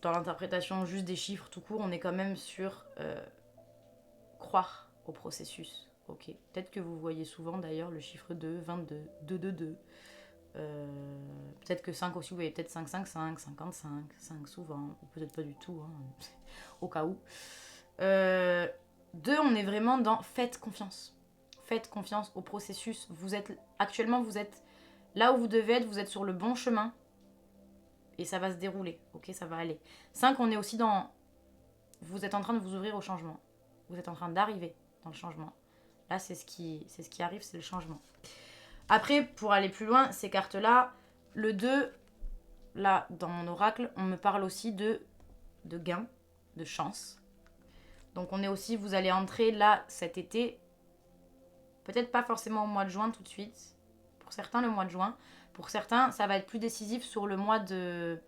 dans l'interprétation juste des chiffres tout court, on est quand même sur croire au processus. Ok. Peut-être que vous voyez souvent d'ailleurs le chiffre 2, 22, 222. Peut-être que 5 aussi, vous voyez peut-être 5, 5, 5, 55, 5 souvent, ou peut-être pas du tout, hein, au cas où. 2, on est vraiment dans faites confiance. Faites confiance au processus. Actuellement, vous êtes là où vous devez être, vous êtes sur le bon chemin. Et ça va se dérouler, ok, ça va aller. 5, on est aussi dans... Vous êtes en train de vous ouvrir au changement. Vous êtes en train d'arriver dans le changement. Là, c'est ce qui arrive, c'est le changement. Après, pour aller plus loin, ces cartes-là, le 2, là, dans mon oracle, on me parle aussi de gain, de chance. Donc on est aussi, vous allez entrer là cet été, peut-être pas forcément au mois de juin tout de suite. Pour certains, le mois de juin. Pour certains, ça va être plus décisif sur le mois de...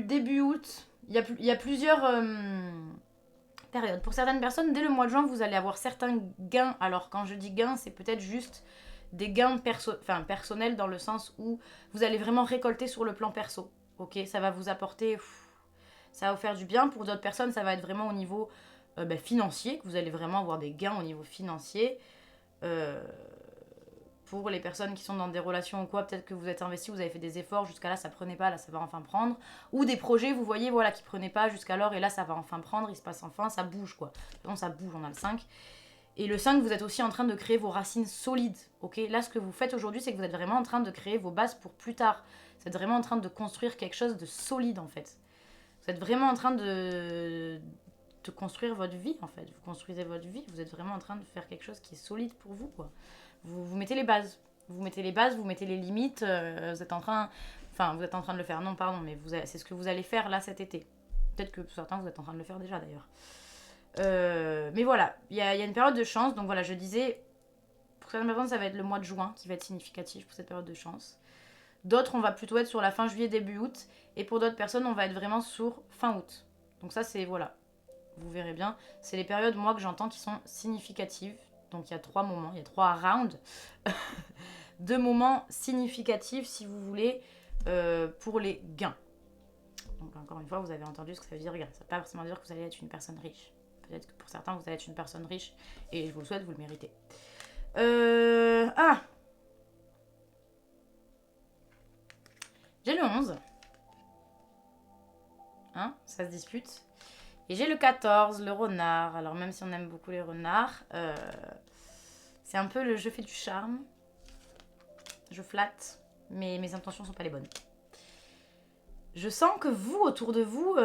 début août. Il y a plusieurs périodes. Pour certaines personnes, dès le mois de juin, vous allez avoir certains gains. Alors quand je dis gains, c'est peut-être juste des gains personnels dans le sens où vous allez vraiment récolter sur le plan perso. Ok, ça va vous apporter... ça va vous faire du bien. Pour d'autres personnes, ça va être vraiment au niveau financier, que vous allez vraiment avoir des gains au niveau financier. Pour les personnes qui sont dans des relations ou quoi, peut-être que vous êtes investi, vous avez fait des efforts, jusqu'à là ça prenait pas, là ça va enfin prendre. Ou des projets, vous voyez, voilà, qui prenaient pas jusqu'alors, et là ça va enfin prendre, il se passe enfin, ça bouge quoi. Donc ça bouge, on a le 5. Et le 5, vous êtes aussi en train de créer vos racines solides, ok. Là, ce que vous faites aujourd'hui, c'est que vous êtes vraiment en train de créer vos bases pour plus tard. Vous êtes vraiment en train de construire quelque chose de solide, en fait. Vous êtes vraiment en train de construire votre vie, en fait. Vous construisez votre vie, vous êtes vraiment en train de faire quelque chose qui est solide pour vous, quoi. Vous mettez les bases. Vous mettez les bases, vous mettez les limites. Vous êtes en train... Enfin, vous êtes en train de le faire, non, pardon, mais c'est ce que vous allez faire là cet été. Peut-être que certains, vous êtes en train de le faire déjà, d'ailleurs. Mais voilà, il y a une période de chance. Donc voilà, je disais, pour certaines personnes, ça va être le mois de juin qui va être significatif pour cette période de chance. D'autres, on va plutôt être sur la fin juillet, début août. Et pour d'autres personnes, on va être vraiment sur fin août. Donc ça, c'est, voilà, vous verrez bien. C'est les périodes, moi, que j'entends qui sont significatives. Donc il y a 3 moments, il y a 3 rounds. 2 moments significatifs, si vous voulez, pour les gains. Donc encore une fois, vous avez entendu ce que ça veut dire gain. Ça ne veut pas forcément dire que vous allez être une personne riche. Peut-être que pour certains, vous allez être une personne riche. Et je vous le souhaite, vous le méritez. J'ai le 11. Hein, ça se dispute. Et j'ai le 14, le renard. Alors même si on aime beaucoup les renards, c'est un peu le je fais du charme. Je flatte, mais mes intentions sont pas les bonnes. Je sens que vous, autour de vous,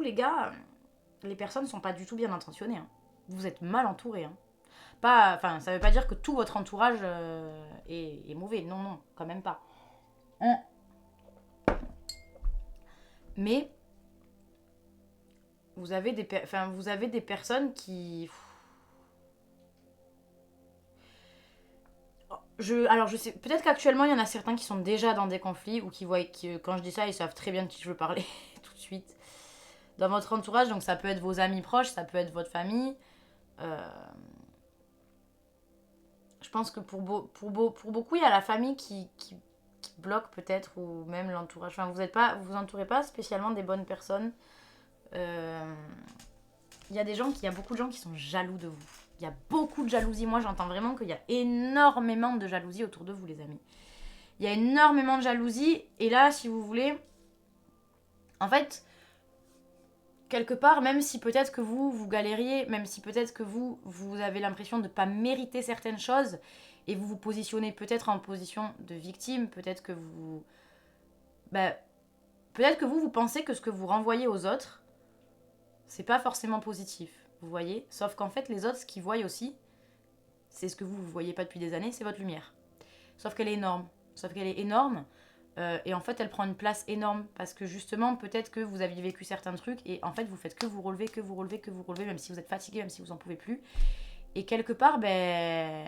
les gars, les personnes sont pas du tout bien intentionnées. Hein. Vous êtes mal entourés. Hein. Enfin, ça veut pas dire que tout votre entourage est mauvais. Non, non, quand même pas. Mais vous avez des personnes qui... Alors je sais, peut-être qu'actuellement il y en a certains qui sont déjà dans des conflits ou qui voient que quand je dis ça, ils savent très bien de qui je veux parler tout de suite. Dans votre entourage, donc ça peut être vos amis proches, ça peut être votre famille. Euh, je pense que pour beaucoup, il y a la famille qui bloque peut-être, ou même l'entourage. Enfin, vous vous entourez pas spécialement des bonnes personnes. Euh, il y a beaucoup de gens qui sont jaloux de vous. Il y a beaucoup de jalousie. Moi, j'entends vraiment qu'il y a énormément de jalousie autour de vous, les amis. Il y a énormément de jalousie. Et là, si vous voulez, en fait, quelque part, même si peut-être que vous galériez, même si peut-être que vous avez l'impression de ne pas mériter certaines choses, et vous vous positionnez peut-être en position de victime, peut-être que bah, peut-être que vous pensez que ce que vous renvoyez aux autres, c'est pas forcément positif, vous voyez. Sauf qu'en fait, les autres, ce qu'ils voient aussi, c'est ce que vous voyez pas depuis des années, c'est votre lumière. Sauf qu'elle est énorme. Sauf qu'elle est énorme. Et en fait, elle prend une place énorme parce que justement, peut-être que vous aviez vécu certains trucs et en fait, vous faites que vous relever, que vous relever, que vous relever, même si vous êtes fatigué, même si vous en pouvez plus. Et quelque part, ben,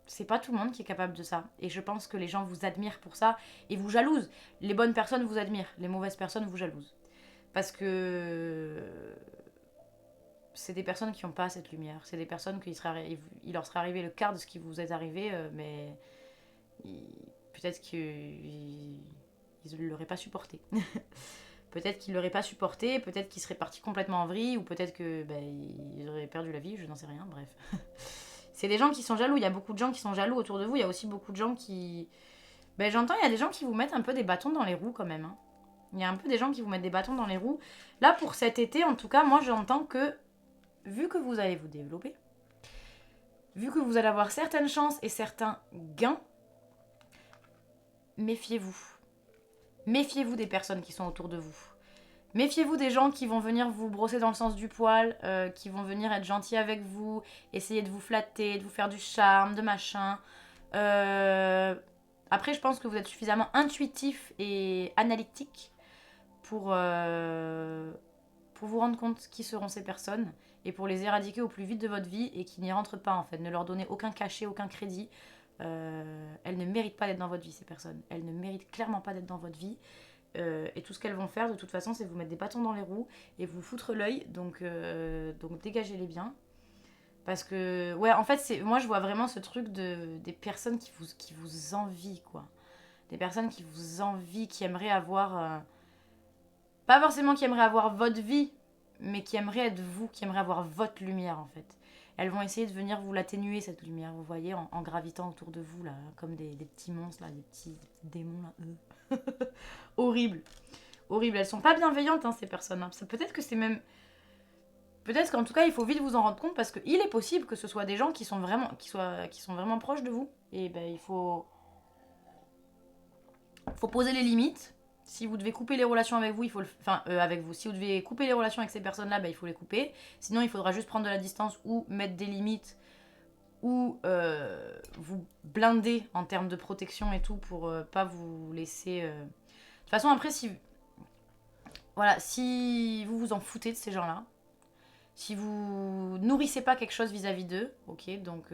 c'est pas tout le monde qui est capable de ça. Et je pense que les gens vous admirent pour ça et vous jalousent. Les bonnes personnes vous admirent, les mauvaises personnes vous jalousent. Parce que c'est des personnes qui n'ont pas cette lumière. C'est des personnes qui il leur serait arrivé le quart de ce qui vous est arrivé, mais peut-être qu'ils ne l'auraient pas supporté. Peut-être qu'ils ne l'auraient pas supporté, peut-être qu'ils seraient partis complètement en vrille, ou peut-être que ils auraient perdu la vie, je n'en sais rien, bref. C'est des gens qui sont jaloux, il y a beaucoup de gens qui sont jaloux autour de vous, il y a aussi beaucoup de gens qui... j'entends, il y a des gens qui vous mettent un peu des bâtons dans les roues quand même. Hein. Il y a un peu des gens qui vous mettent des bâtons dans les roues. Là, pour cet été, en tout cas, moi j'entends que, vu que vous allez vous développer, vu que vous allez avoir certaines chances et certains gains, méfiez-vous. Méfiez-vous des personnes qui sont autour de vous. Méfiez-vous des gens qui vont venir vous brosser dans le sens du poil, qui vont venir être gentils avec vous, essayer de vous flatter, de vous faire du charme, de machin. Après, je pense que vous êtes suffisamment intuitif et analytique pour vous rendre compte qui seront ces personnes et pour les éradiquer au plus vite de votre vie et qui n'y rentrent pas en fait. Ne leur donnez aucun cachet, aucun crédit. Elles ne méritent pas d'être dans votre vie, ces personnes. Elles ne méritent clairement pas d'être dans votre vie. Et tout ce qu'elles vont faire, de toute façon, c'est vous mettre des bâtons dans les roues et vous foutre l'œil. Donc dégagez-les bien. Parce que, ouais, en fait, moi, je vois vraiment ce truc des personnes qui vous envient, quoi. Des personnes qui vous envient, qui aimeraient avoir... pas forcément qui aimeraient avoir votre vie, mais qui aimeraient être vous, qui aimeraient avoir votre lumière, en fait. Elles vont essayer de venir vous l'atténuer, cette lumière, vous voyez, en gravitant autour de vous, là, comme des petits monstres, là, des petits démons, là, horrible. Horrible. Elles sont pas bienveillantes, hein, ces personnes. Hein. Peut-être que c'est même... Peut-être qu'en tout cas, il faut vite vous en rendre compte parce qu'il est possible que ce soit des gens qui sont vraiment proches de vous. Et il faut poser les limites. Si vous devez couper les relations avec vous, il faut avec vous. Si vous devez couper les relations avec ces personnes-là, il faut les couper. Sinon, il faudra juste prendre de la distance ou mettre des limites ou vous blinder en termes de protection et tout pour pas vous laisser... De toute façon, après, si vous vous en foutez de ces gens-là, si vous nourrissez pas quelque chose vis-à-vis d'eux, ok, donc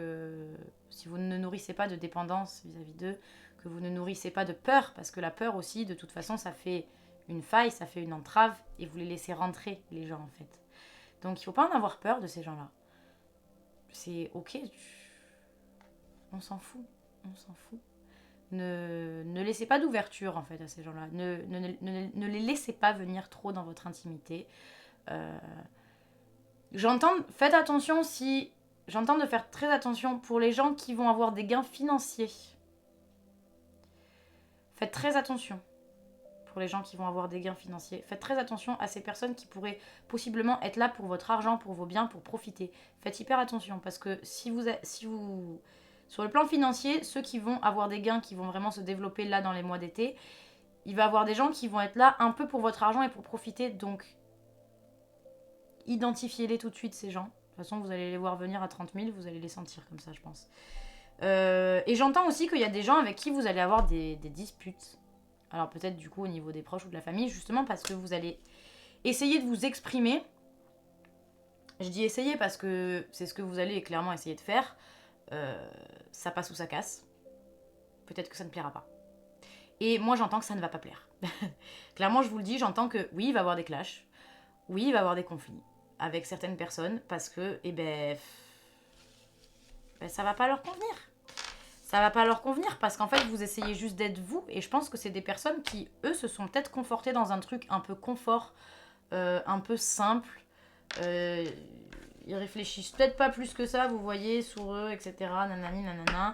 si vous ne nourrissez pas de dépendance vis-à-vis d'eux, que vous ne nourrissez pas de peur, parce que la peur aussi, de toute façon, ça fait une faille, ça fait une entrave, et vous les laissez rentrer, les gens, en fait. Donc il faut pas en avoir peur de ces gens-là. C'est ok, on s'en fout, on s'en fout. Ne laissez pas d'ouverture, en fait, à ces gens-là. Ne les laissez pas venir trop dans votre intimité. Faites attention si... J'entends de faire très attention pour les gens qui vont avoir des gains financiers. Faites très attention pour les gens qui vont avoir des gains financiers. Faites très attention à ces personnes qui pourraient possiblement être là pour votre argent, pour vos biens, pour profiter. Faites hyper attention parce que si vous sur le plan financier, ceux qui vont avoir des gains qui vont vraiment se développer là dans les mois d'été, il va y avoir des gens qui vont être là un peu pour votre argent et pour profiter. Donc, identifiez-les tout de suite, ces gens. De toute façon, vous allez les voir venir à 30 000, vous allez les sentir comme ça, je pense. Et j'entends aussi qu'il y a des gens avec qui vous allez avoir des disputes. Alors peut-être du coup au niveau des proches ou de la famille, justement parce que vous allez essayer de vous exprimer. Je dis essayer parce que c'est ce que vous allez clairement essayer de faire. Ça passe ou ça casse. peut-être que ça ne plaira pas. Et moi, j'entends que ça ne va pas plaire. Clairement, je vous le dis, j'entends que oui, il va y avoir des clashs. Oui, il va y avoir des conflits avec certaines personnes parce que, ça va pas leur convenir. Ça va pas leur convenir parce qu'en fait, vous essayez juste d'être vous. Et je pense que c'est des personnes qui, eux, se sont peut-être confortées dans un truc un peu confort, un peu simple. Ils réfléchissent peut-être pas plus que ça, vous voyez, sur eux, etc. Nanani, nanana.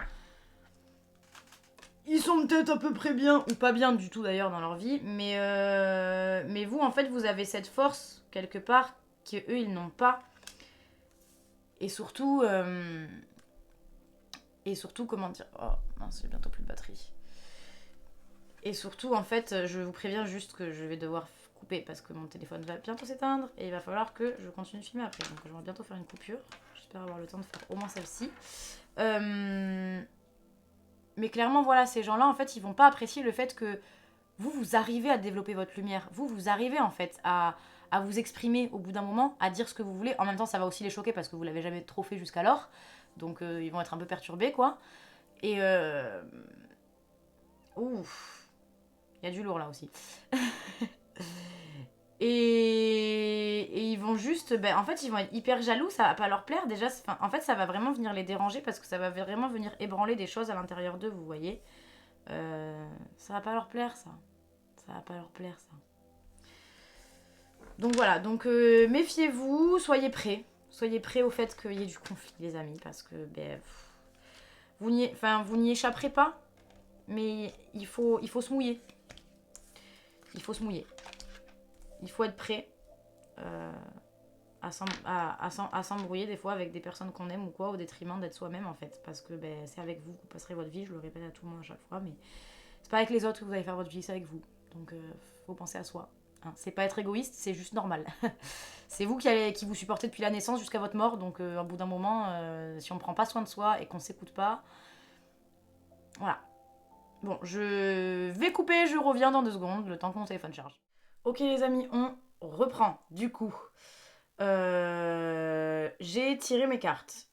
Ils sont peut-être à peu près bien, ou pas bien du tout d'ailleurs dans leur vie, mais vous, en fait, vous avez cette force, quelque part, qu'eux, ils n'ont pas. Et surtout, comment dire... Oh, mince, j'ai bientôt plus de batterie. Et surtout, en fait, je vous préviens juste que je vais devoir couper parce que mon téléphone va bientôt s'éteindre et il va falloir que je continue de filmer après. Donc, je vais bientôt faire une coupure. J'espère avoir le temps de faire au moins celle-ci. Mais clairement, voilà, ces gens-là, en fait, ils vont pas apprécier le fait que vous arrivez à développer votre lumière. Vous arrivez, en fait, à vous exprimer au bout d'un moment, à dire ce que vous voulez. En même temps, ça va aussi les choquer parce que vous l'avez jamais trop fait jusqu'alors. Donc, ils vont être un peu perturbés, quoi. Et ouf, il y a du lourd là aussi. Et ils vont juste, en fait, ils vont être hyper jaloux, ça va pas leur plaire. Déjà, en fait, ça va vraiment venir les déranger parce que ça va vraiment venir ébranler des choses à l'intérieur d'eux, vous voyez. Ça va pas leur plaire, ça. Ça va pas leur plaire, ça. Donc voilà, donc méfiez-vous, soyez prêts. Soyez prêts au fait qu'il y ait du conflit, les amis, parce que vous n'y échapperez pas, mais il faut se mouiller. Il faut se mouiller. Il faut être prêt à s'embrouiller des fois avec des personnes qu'on aime ou quoi, au détriment d'être soi-même en fait. Parce que c'est avec vous que vous passerez votre vie, je le répète à tout le monde à chaque fois, mais c'est pas avec les autres que vous allez faire votre vie, c'est avec vous. Donc faut penser à soi. Hein. C'est pas être égoïste, c'est juste normal. C'est vous qui vous supportez depuis la naissance jusqu'à votre mort, donc au bout d'un moment, si on prend pas soin de soi et qu'on s'écoute pas, voilà. Bon, je vais couper, je reviens dans 2 secondes, le temps que mon téléphone charge. Ok les amis, on reprend. Du coup, j'ai tiré mes cartes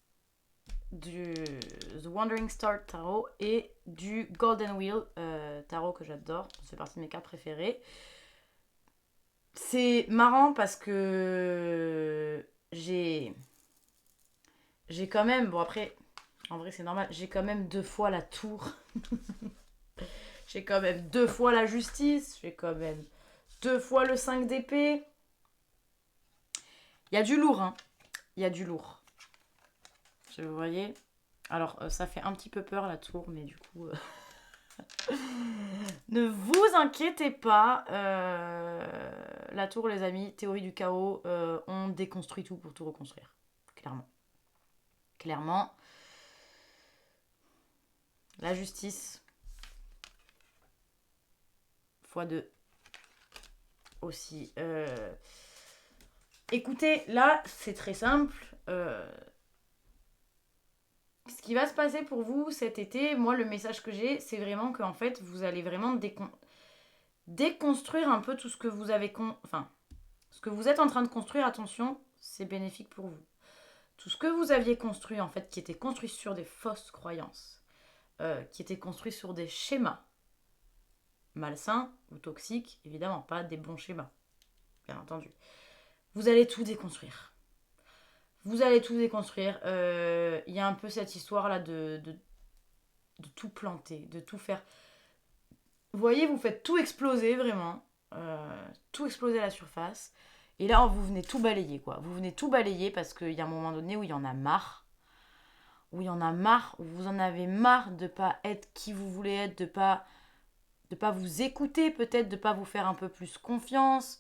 du The Wandering Star Tarot et du Golden Wheel Tarot que j'adore. Ça fait partie de mes cartes préférées. C'est marrant parce que j'ai quand même, bon après, en vrai c'est normal, j'ai quand même 2 fois la tour. J'ai quand même 2 fois la justice. J'ai quand même 2 fois le 5 d'épée. Il y a du lourd, hein. Il y a du lourd. Vous voyez. Alors, ça fait un petit peu peur la tour, mais du coup... ne vous inquiétez pas. La tour, les amis, théorie du chaos, on déconstruit tout pour tout reconstruire. Clairement. Clairement. La justice. x2. Aussi. Écoutez, là, c'est très simple. Ce qui va se passer pour vous cet été, moi, le message que j'ai, c'est vraiment qu'en fait, vous allez vraiment déconstruire un peu tout ce que vous avez... ce que vous êtes en train de construire, attention, c'est bénéfique pour vous. Tout ce que vous aviez construit, en fait, qui était construit sur des fausses croyances, qui était construit sur des schémas malsains ou toxiques, évidemment, pas des bons schémas, bien entendu. Vous allez tout déconstruire. Vous allez tout déconstruire. Il y a un peu cette histoire-là de tout planter, de tout faire. Vous voyez, vous faites tout exploser, vraiment. Tout exploser à la surface. Et là, vous venez tout balayer, quoi. Vous venez tout balayer parce qu'il y a un moment donné où il y en a marre. Où il y en a marre, où vous en avez marre de pas être qui vous voulez être, de pas vous écouter, peut-être, de pas vous faire un peu plus confiance.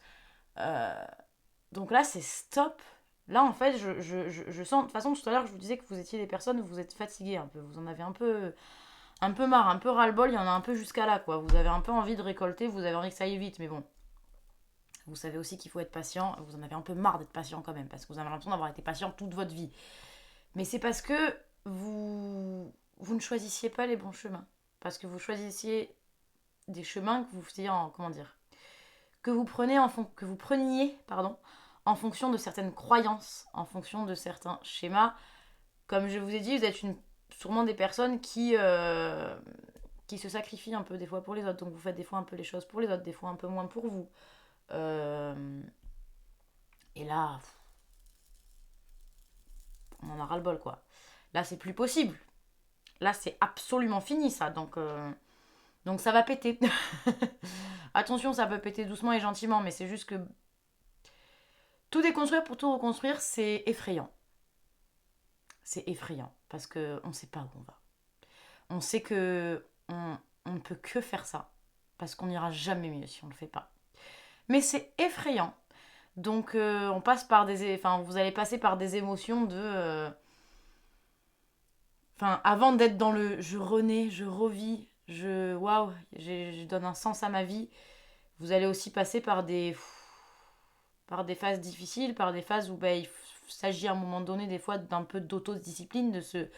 Donc là, c'est stop. Là, en fait, je sens... De toute façon, tout à l'heure, je vous disais que vous étiez des personnes, vous êtes fatigués un peu. Vous en avez un peu marre, un peu ras-le-bol. Il y en a un peu jusqu'à là, quoi. Vous avez un peu envie de récolter, vous avez envie que ça aille vite. Mais bon, vous savez aussi qu'il faut être patient. Vous en avez un peu marre d'être patient quand même, parce que vous avez l'impression d'avoir été patient toute votre vie. Mais c'est parce que vous ne choisissiez pas les bons chemins. Parce que vous choisissiez des chemins que vous faisiez en... Comment dire ? Que vous preniez, en fonction de certaines croyances, en fonction de certains schémas. Comme je vous ai dit, vous êtes sûrement des personnes qui qui se sacrifie un peu des fois pour les autres. Donc vous faites des fois un peu les choses pour les autres, des fois un peu moins pour vous. Et là, on en a ras-le-bol, quoi. Là, c'est plus possible. Là, c'est absolument fini, ça. Donc ça va péter. Attention, ça peut péter doucement et gentiment, mais c'est juste que tout déconstruire pour tout reconstruire, c'est effrayant. C'est effrayant, parce qu'on ne sait pas où on va. On sait que on ne peut que faire ça, parce qu'on n'ira jamais mieux si on ne le fait pas. Mais c'est effrayant. Donc on passe par vous allez passer par des émotions de... avant d'être dans le je renais, je revis, waouh, je donne un sens à ma vie, vous allez aussi passer par des phases difficiles, par des phases où il s'agit à un moment donné des fois d'un peu d'autodiscipline, de se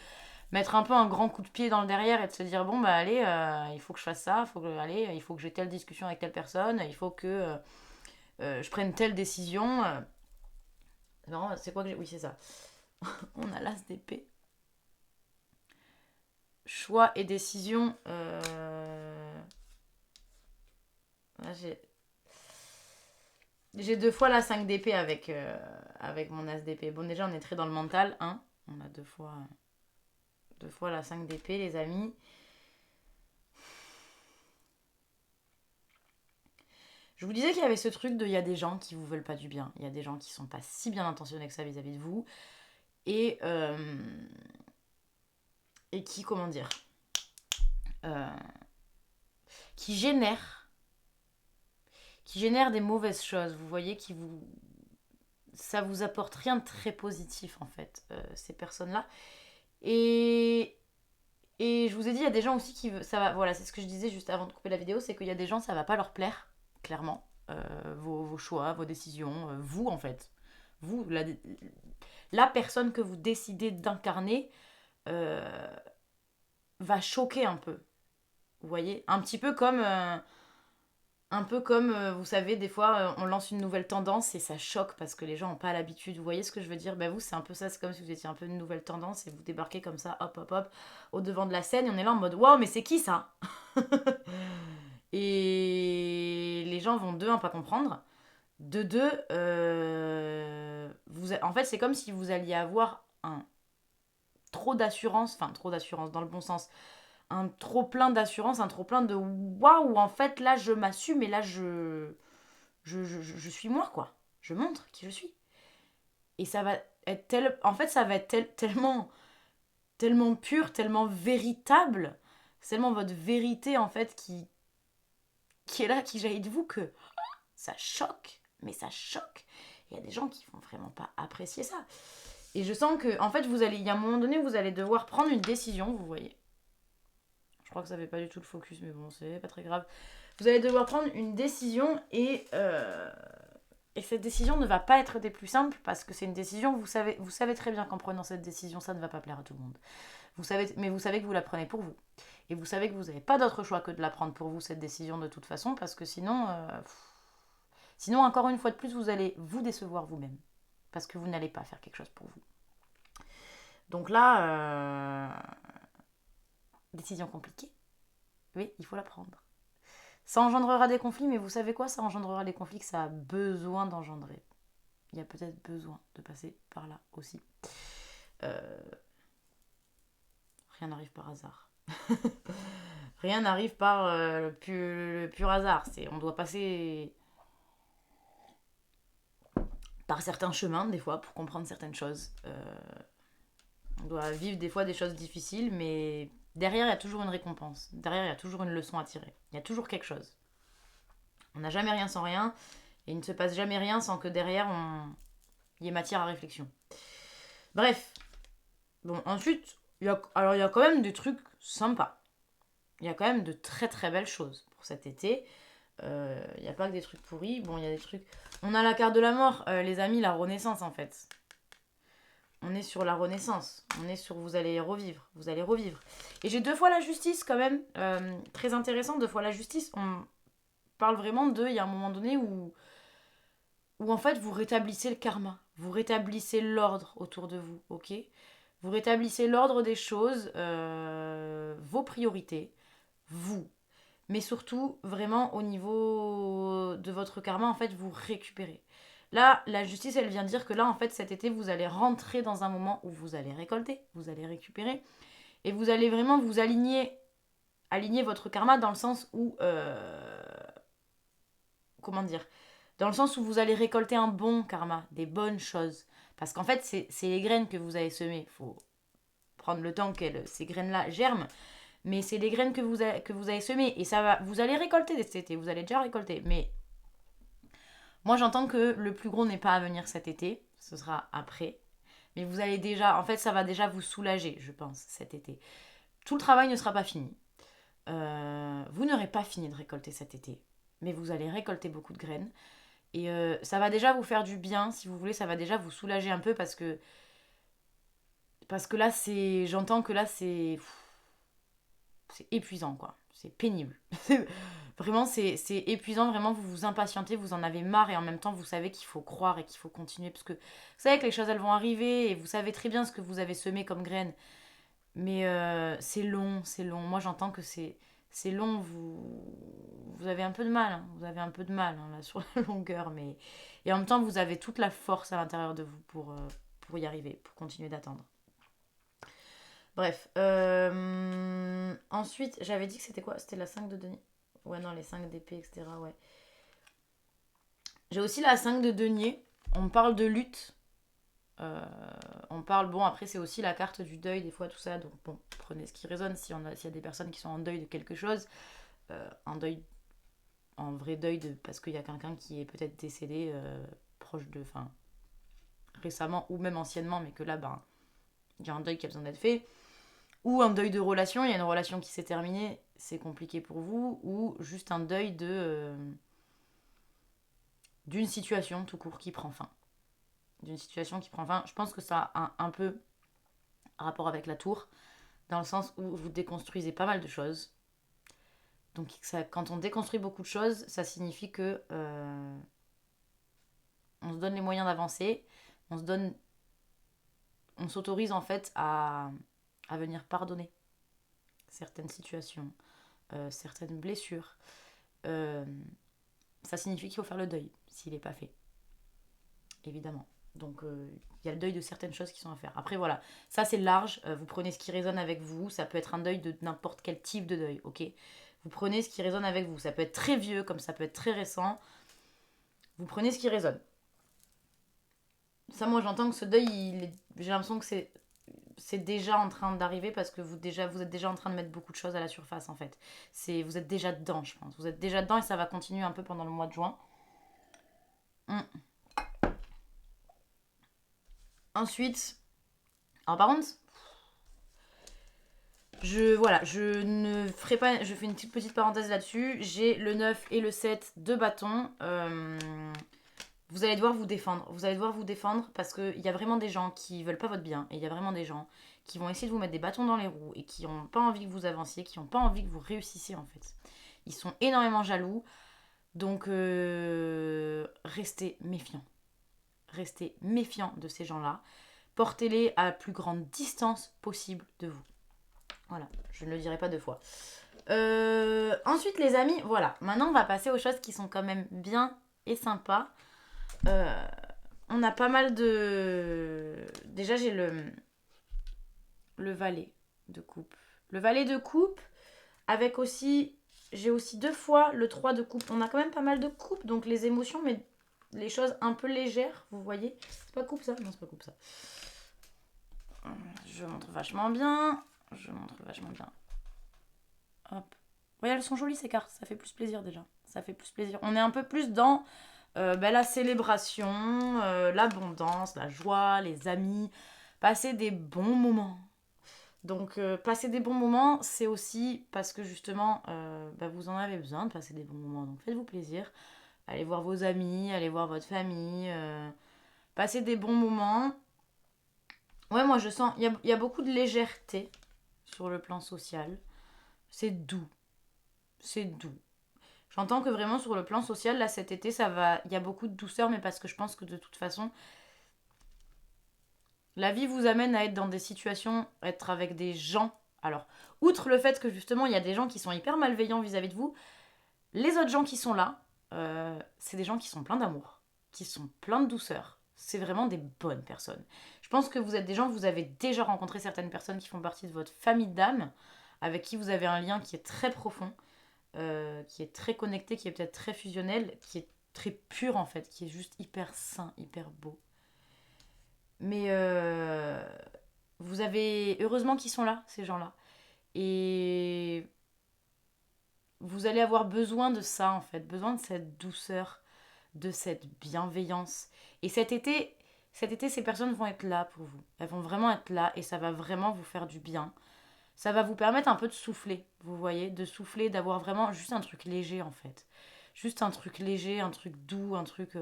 mettre un peu un grand coup de pied dans le derrière et de se dire bon bah allez, il faut que je fasse ça, il faut que j'ai telle discussion avec telle personne, il faut que je prenne telle décision. Non, c'est quoi que j'ai... Oui, c'est ça. On a l'as d'épée. Choix et décision. Là, j'ai 2 fois la 5 d'épée avec mon as d'épée. Bon, déjà, on est très dans le mental. Hein. On a 2 fois la 5 d'épée, les amis. Je vous disais qu'il y avait ce truc de il y a des gens qui vous veulent pas du bien. Il y a des gens qui sont pas si bien intentionnés que ça vis-à-vis de vous. Et qui, comment dire, qui génèrent des mauvaises choses. Vous voyez, ça vous apporte rien de très positif en fait, ces personnes-là. Et je vous ai dit, il y a des gens aussi ça va, voilà, c'est ce que je disais juste avant de couper la vidéo, c'est qu'il y a des gens, ça va pas leur plaire, clairement. Vos choix, vos décisions, vous en fait. Vous, la personne que vous décidez d'incarner va choquer un peu. Vous voyez, vous savez, des fois, on lance une nouvelle tendance et ça choque parce que les gens n'ont pas l'habitude. Vous voyez ce que je veux dire? Vous, c'est un peu ça, c'est comme si vous étiez un peu une nouvelle tendance et vous débarquez comme ça, hop, hop, hop, au devant de la scène et on est là en mode, waouh, mais c'est qui ça? Et les gens vont, de un, pas comprendre. De deux, en fait, c'est comme si vous alliez avoir trop d'assurance dans le bon sens, un trop plein d'assurance, un trop plein de waouh, en fait là je m'assume et là je suis moi quoi. Je montre qui je suis. Et ça va être ça va être tellement pur, tellement véritable, c'est tellement votre vérité en fait qui est là, qui jaillit de vous que ça choque, mais ça choque. Il y a des gens qui vont vraiment pas apprécier ça. Et je sens que en fait il y a un moment donné où vous allez devoir prendre une décision, vous voyez. Je crois que ça fait pas du tout le focus, mais bon, c'est pas très grave. Vous allez devoir prendre une décision et cette décision ne va pas être des plus simples parce que c'est une décision, vous savez très bien qu'en prenant cette décision, ça ne va pas plaire à tout le monde. Mais vous savez que vous la prenez pour vous. Et vous savez que vous n'avez pas d'autre choix que de la prendre pour vous, cette décision, de toute façon, parce que sinon, encore une fois de plus, vous allez vous décevoir vous-même. Parce que vous n'allez pas faire quelque chose pour vous. Donc là, décision compliquée. Oui, il faut la prendre. Ça engendrera des conflits, mais vous savez quoi? Ça engendrera des conflits que ça a besoin d'engendrer. Il y a peut-être besoin de passer par là aussi. Rien n'arrive par hasard. Rien n'arrive par le pur hasard. On doit passer par certains chemins, des fois, pour comprendre certaines choses. On doit vivre des fois des choses difficiles, mais derrière, il y a toujours une récompense. Derrière, il y a toujours une leçon à tirer. Il y a toujours quelque chose. On n'a jamais rien sans rien, et il ne se passe jamais rien sans que derrière, il y ait matière à réflexion. Bref. Bon, ensuite, il y a quand même des trucs sympas. Il y a quand même de très très belles choses pour cet été. Il n'y a pas que des trucs pourris. Bon, il y a des trucs... On a la carte de la mort, les amis, la renaissance en fait. On est sur la renaissance. On est sur vous allez revivre. Vous allez revivre. Et j'ai 2 fois la justice quand même. Très intéressant, 2 fois la justice. On parle vraiment il y a un moment donné où en fait vous rétablissez le karma. Vous rétablissez l'ordre autour de vous, ok? Vous rétablissez l'ordre des choses, vos priorités, vous. Mais surtout, vraiment, au niveau de votre karma, en fait, vous récupérez. Là, la justice, elle vient dire que là, en fait, cet été, vous allez rentrer dans un moment où vous allez récolter, vous allez récupérer, et vous allez vraiment vous aligner votre karma dans le sens où... comment dire, dans le sens où vous allez récolter un bon karma, des bonnes choses. Parce qu'en fait, c'est les graines que vous avez semées. Il faut prendre le temps que ces graines-là germent. Mais c'est les graines que vous avez semées. Et ça va, vous allez récolter cet été. Vous allez déjà récolter. Mais moi, j'entends que le plus gros n'est pas à venir cet été. Ce sera après. Mais vous allez déjà... En fait, ça va déjà vous soulager, je pense, cet été. Tout le travail ne sera pas fini. Vous n'aurez pas fini de récolter cet été. Mais vous allez récolter beaucoup de graines. Et ça va déjà vous faire du bien, si vous voulez, ça va déjà vous soulager un peu parce que là, c'est, j'entends que là, c'est épuisant, quoi. C'est pénible. Vraiment, c'est épuisant, vraiment, vous vous impatientez, vous en avez marre et en même temps, vous savez qu'il faut croire et qu'il faut continuer parce que vous savez que les choses, elles vont arriver et vous savez très bien ce que vous avez semé comme graines. Mais c'est long, c'est long. Moi, j'entends que c'est long, vous avez un peu de mal, hein. Vous avez un peu de mal hein, là, sur la longueur, mais... Et en même temps, vous avez toute la force à l'intérieur de vous pour y arriver, pour continuer d'attendre. Bref. Ensuite, j'avais dit que c'était quoi? C'était la 5 de denier. Ouais, non, les 5 d'épée, etc. Ouais. J'ai aussi la 5 de denier. On me parle de lutte. Euh, on parle, bon, après, c'est aussi la carte du deuil, des fois, tout ça. Donc, bon, prenez ce qui résonne. S'il y a des personnes qui sont en deuil de quelque chose, en deuil, en vrai deuil, parce qu'il y a quelqu'un qui est peut-être décédé proche de, enfin, récemment ou même anciennement, mais que là, ben, il y a un deuil qui a besoin d'être fait. Ou un deuil de relation, il y a une relation qui s'est terminée, c'est compliqué pour vous. Ou juste un deuil d'une situation tout court qui prend fin. D'une situation qui prend fin. Je pense que ça a un peu rapport avec la tour, dans le sens où vous déconstruisez pas mal de choses. Donc ça, quand on déconstruit beaucoup de choses, ça signifie que on se donne les moyens d'avancer, on s'autorise en fait à venir pardonner certaines situations, certaines blessures. Euh, Ça signifie qu'il faut faire le deuil s'il n'est pas fait, évidemment. Donc il y a le deuil de certaines choses qui sont à faire. Après voilà, ça c'est large, vous prenez ce qui résonne avec vous, ça peut être un deuil de n'importe quel type de deuil, ok? Vous prenez ce qui résonne avec vous, ça peut être très vieux comme ça peut être très récent, vous prenez ce qui résonne. Ça moi j'entends que ce deuil, j'ai l'impression que c'est déjà en train d'arriver parce que vous êtes déjà en train de mettre beaucoup de choses à la surface en fait. Vous êtes déjà dedans je pense, vous êtes déjà dedans et ça va continuer un peu pendant le mois de juin. Ensuite, alors par contre, je ne ferai pas. Je fais une petite parenthèse là-dessus. J'ai le 9 et le 7 de bâton. Vous allez devoir vous défendre. Vous allez devoir vous défendre parce qu'il y a vraiment des gens qui veulent pas votre bien. Et il y a vraiment des gens qui vont essayer de vous mettre des bâtons dans les roues et qui n'ont pas envie que vous avanciez, qui n'ont pas envie que vous réussissiez en fait. Ils sont énormément jaloux. Donc, restez méfiants. Restez méfiants de ces gens-là. Portez-les à la plus grande distance possible de vous. Voilà, je ne le dirai pas deux fois. Ensuite, les amis, voilà. Maintenant, on va passer aux choses qui sont quand même bien et sympas. On a pas mal de... Déjà, j'ai le valet de coupe. Le valet de coupe, avec aussi... J'ai aussi deux fois le 3 de coupe. On a quand même pas mal de coupes, donc les émotions, mais les choses un peu légères, vous voyez. C'est pas coupe ça? Non, c'est pas coupe ça. Je montre vachement bien. Hop. Ouais, elles sont jolies ces cartes, ça fait plus plaisir déjà. Ça fait plus plaisir. On est un peu plus dans la célébration, l'abondance, la joie, les amis. Passer des bons moments. Donc, passer des bons moments, c'est aussi parce que justement, vous en avez besoin de passer des bons moments. Donc, faites-vous plaisir. Allez voir vos amis, allez voir votre famille. Passez des bons moments. Ouais, moi je sens, il y a beaucoup de légèreté sur le plan social. C'est doux. C'est doux. J'entends que vraiment sur le plan social, là cet été, ça va. Il y a beaucoup de douceur, mais parce que je pense que de toute façon, la vie vous amène à être dans des situations, être avec des gens Alors, outre le fait que justement, il y a des gens qui sont hyper malveillants vis-à-vis de vous, les autres gens qui sont là, c'est des gens qui sont pleins d'amour, qui sont pleins de douceur. C'est vraiment des bonnes personnes. Je pense que vous êtes des gens, vous avez déjà rencontré certaines personnes qui font partie de votre famille d'âme, avec qui vous avez un lien qui est très profond, qui est très connecté, qui est peut-être très fusionnel, qui est très pur en fait, qui est juste hyper sain, hyper beau. Mais vous avez... Heureusement qu'ils sont là, ces gens-là. Et vous allez avoir besoin de ça en fait, besoin de cette douceur, de cette bienveillance. Et cet été, ces personnes vont être là pour vous. Elles vont vraiment être là et ça va vraiment vous faire du bien. Ça va vous permettre un peu de souffler, vous voyez, de souffler, d'avoir vraiment juste un truc léger en fait. Juste un truc léger, un truc doux, un truc...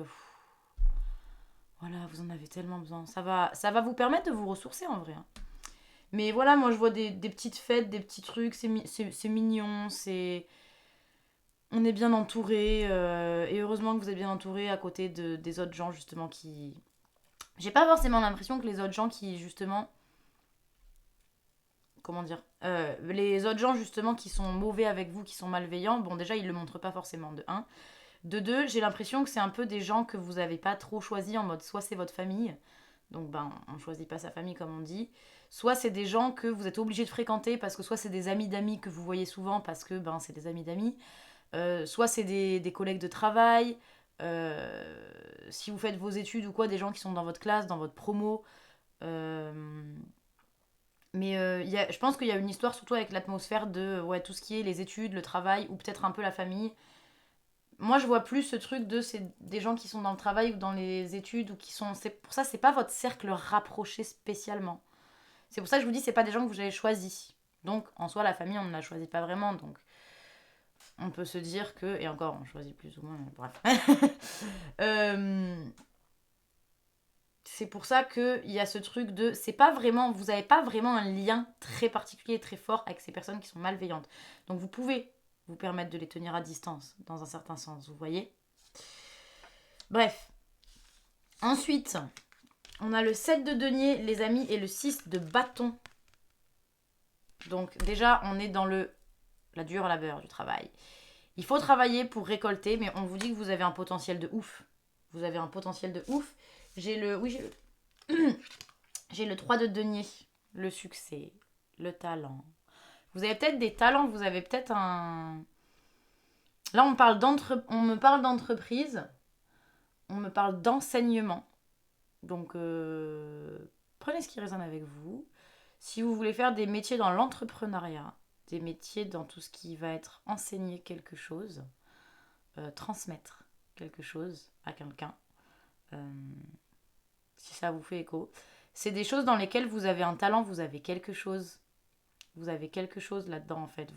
voilà, vous en avez tellement besoin. Ça va vous permettre de vous ressourcer en vrai, hein. Mais voilà, moi je vois des petites fêtes, des petits trucs, c'est mignon, c'est... On est bien entouré, et heureusement que vous êtes bien entouré à côté des autres gens justement qui... J'ai pas forcément l'impression que les autres gens qui justement... Comment dire les autres gens justement qui sont mauvais avec vous, qui sont malveillants, bon déjà ils le montrent pas forcément de un. De deux, j'ai l'impression que c'est un peu des gens que vous avez pas trop choisis en mode soit c'est votre famille, donc ben on choisit pas sa famille comme on dit, soit c'est des gens que vous êtes obligé de fréquenter parce que soit c'est des amis d'amis que vous voyez souvent parce que ben c'est des amis d'amis, soit c'est des collègues de travail, si vous faites vos études ou quoi, des gens qui sont dans votre classe, dans votre promo. euh, mais je pense qu'il y a une histoire surtout avec l'atmosphère de ouais, tout ce qui est les études, le travail ou peut-être un peu la famille. Moi, je vois plus ce truc de c'est des gens qui sont dans le travail ou dans les études ou qui sont. C'est pour ça, c'est pas votre cercle rapproché spécialement. C'est pour ça que je vous dis, c'est pas des gens que vous avez choisis. Donc, en soi, la famille, on ne la choisit pas vraiment. Donc, on peut se dire que. Et encore, on choisit plus ou moins. Bref. Euh, c'est pour ça qu'il y a ce truc de. C'est pas vraiment. Vous avez pas vraiment un lien très particulier, très fort avec ces personnes qui sont malveillantes. Donc, vous pouvez vous permettre de les tenir à distance, dans un certain sens, vous voyez. Bref. Ensuite, on a le 7 de denier, les amis, et le 6 de bâton. Donc déjà, on est dans la dure labeur du travail. Il faut travailler pour récolter, mais on vous dit que vous avez un potentiel de ouf. Vous avez un potentiel de ouf. J'ai le 3 de denier, le succès, le talent. Vous avez peut-être des talents, vous avez peut-être un... Là, on me parle d'entreprise, on me parle d'enseignement. Donc, prenez ce qui résonne avec vous. Si vous voulez faire des métiers dans l'entrepreneuriat, des métiers dans tout ce qui va être enseigner quelque chose, transmettre quelque chose à quelqu'un, euh, si ça vous fait écho, c'est des choses dans lesquelles vous avez un talent, vous avez quelque chose. Vous avez quelque chose là-dedans en fait.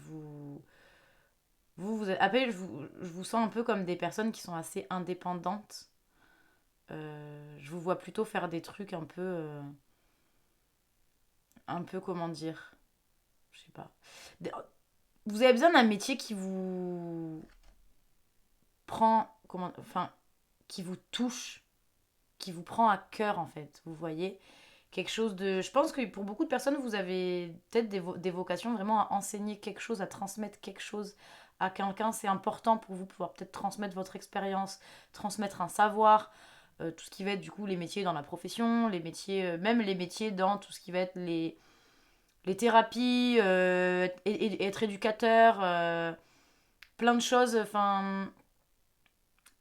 Après, je vous sens un peu comme des personnes qui sont assez indépendantes. Je vous vois plutôt faire des trucs un peu comment dire, je sais pas. Vous avez besoin d'un métier qui vous prend, enfin, qui vous touche, qui vous prend à cœur en fait. Vous voyez, quelque chose de. Je pense que pour beaucoup de personnes, vous avez peut-être des vocations vraiment à enseigner quelque chose, à transmettre quelque chose à quelqu'un. C'est important pour vous pouvoir peut-être transmettre votre expérience, transmettre un savoir. Tout ce qui va être du coup les métiers dans la profession, les métiers, même les métiers dans tout ce qui va être les thérapies, être éducateur, plein de choses. Enfin,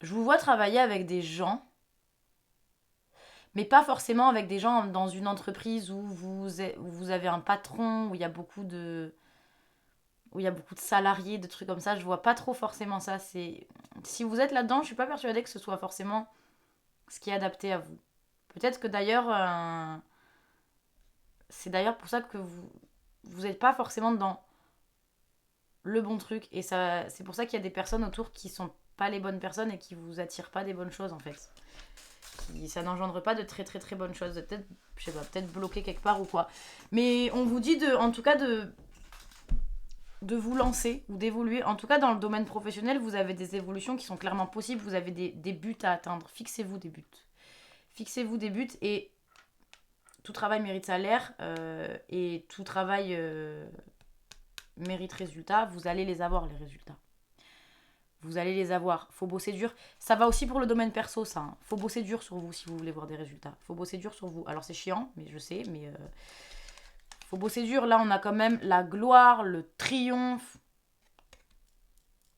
je vous vois travailler avec des gens, mais pas forcément avec des gens dans une entreprise où où vous avez un patron, où il y a beaucoup de salariés, de trucs comme ça. Je vois pas trop forcément ça. Si vous êtes là-dedans, je suis pas persuadée que ce soit forcément ce qui est adapté à vous. Peut-être que d'ailleurs, c'est d'ailleurs pour ça que vous n'êtes pas forcément dans le bon truc. Et ça, c'est pour ça qu'il y a des personnes autour qui sont pas les bonnes personnes et qui vous attirent pas des bonnes choses en fait. Ça n'engendre pas de très très très bonnes choses. Peut-être, je sais pas, peut-être bloqué quelque part ou quoi. Mais on vous dit en tout cas de vous lancer ou d'évoluer. En tout cas, dans le domaine professionnel, vous avez des évolutions qui sont clairement possibles. Vous avez des buts à atteindre. Fixez-vous des buts. Fixez-vous des buts et tout travail mérite salaire et tout travail mérite résultat, vous allez les avoir, les résultats. Vous allez les avoir. Faut bosser dur. Ça va aussi pour le domaine perso, ça. Hein. Faut bosser dur sur vous si vous voulez voir des résultats. Faut bosser dur sur vous. Alors c'est chiant, mais je sais, mais faut bosser dur. Là, on a quand même la gloire, le triomphe.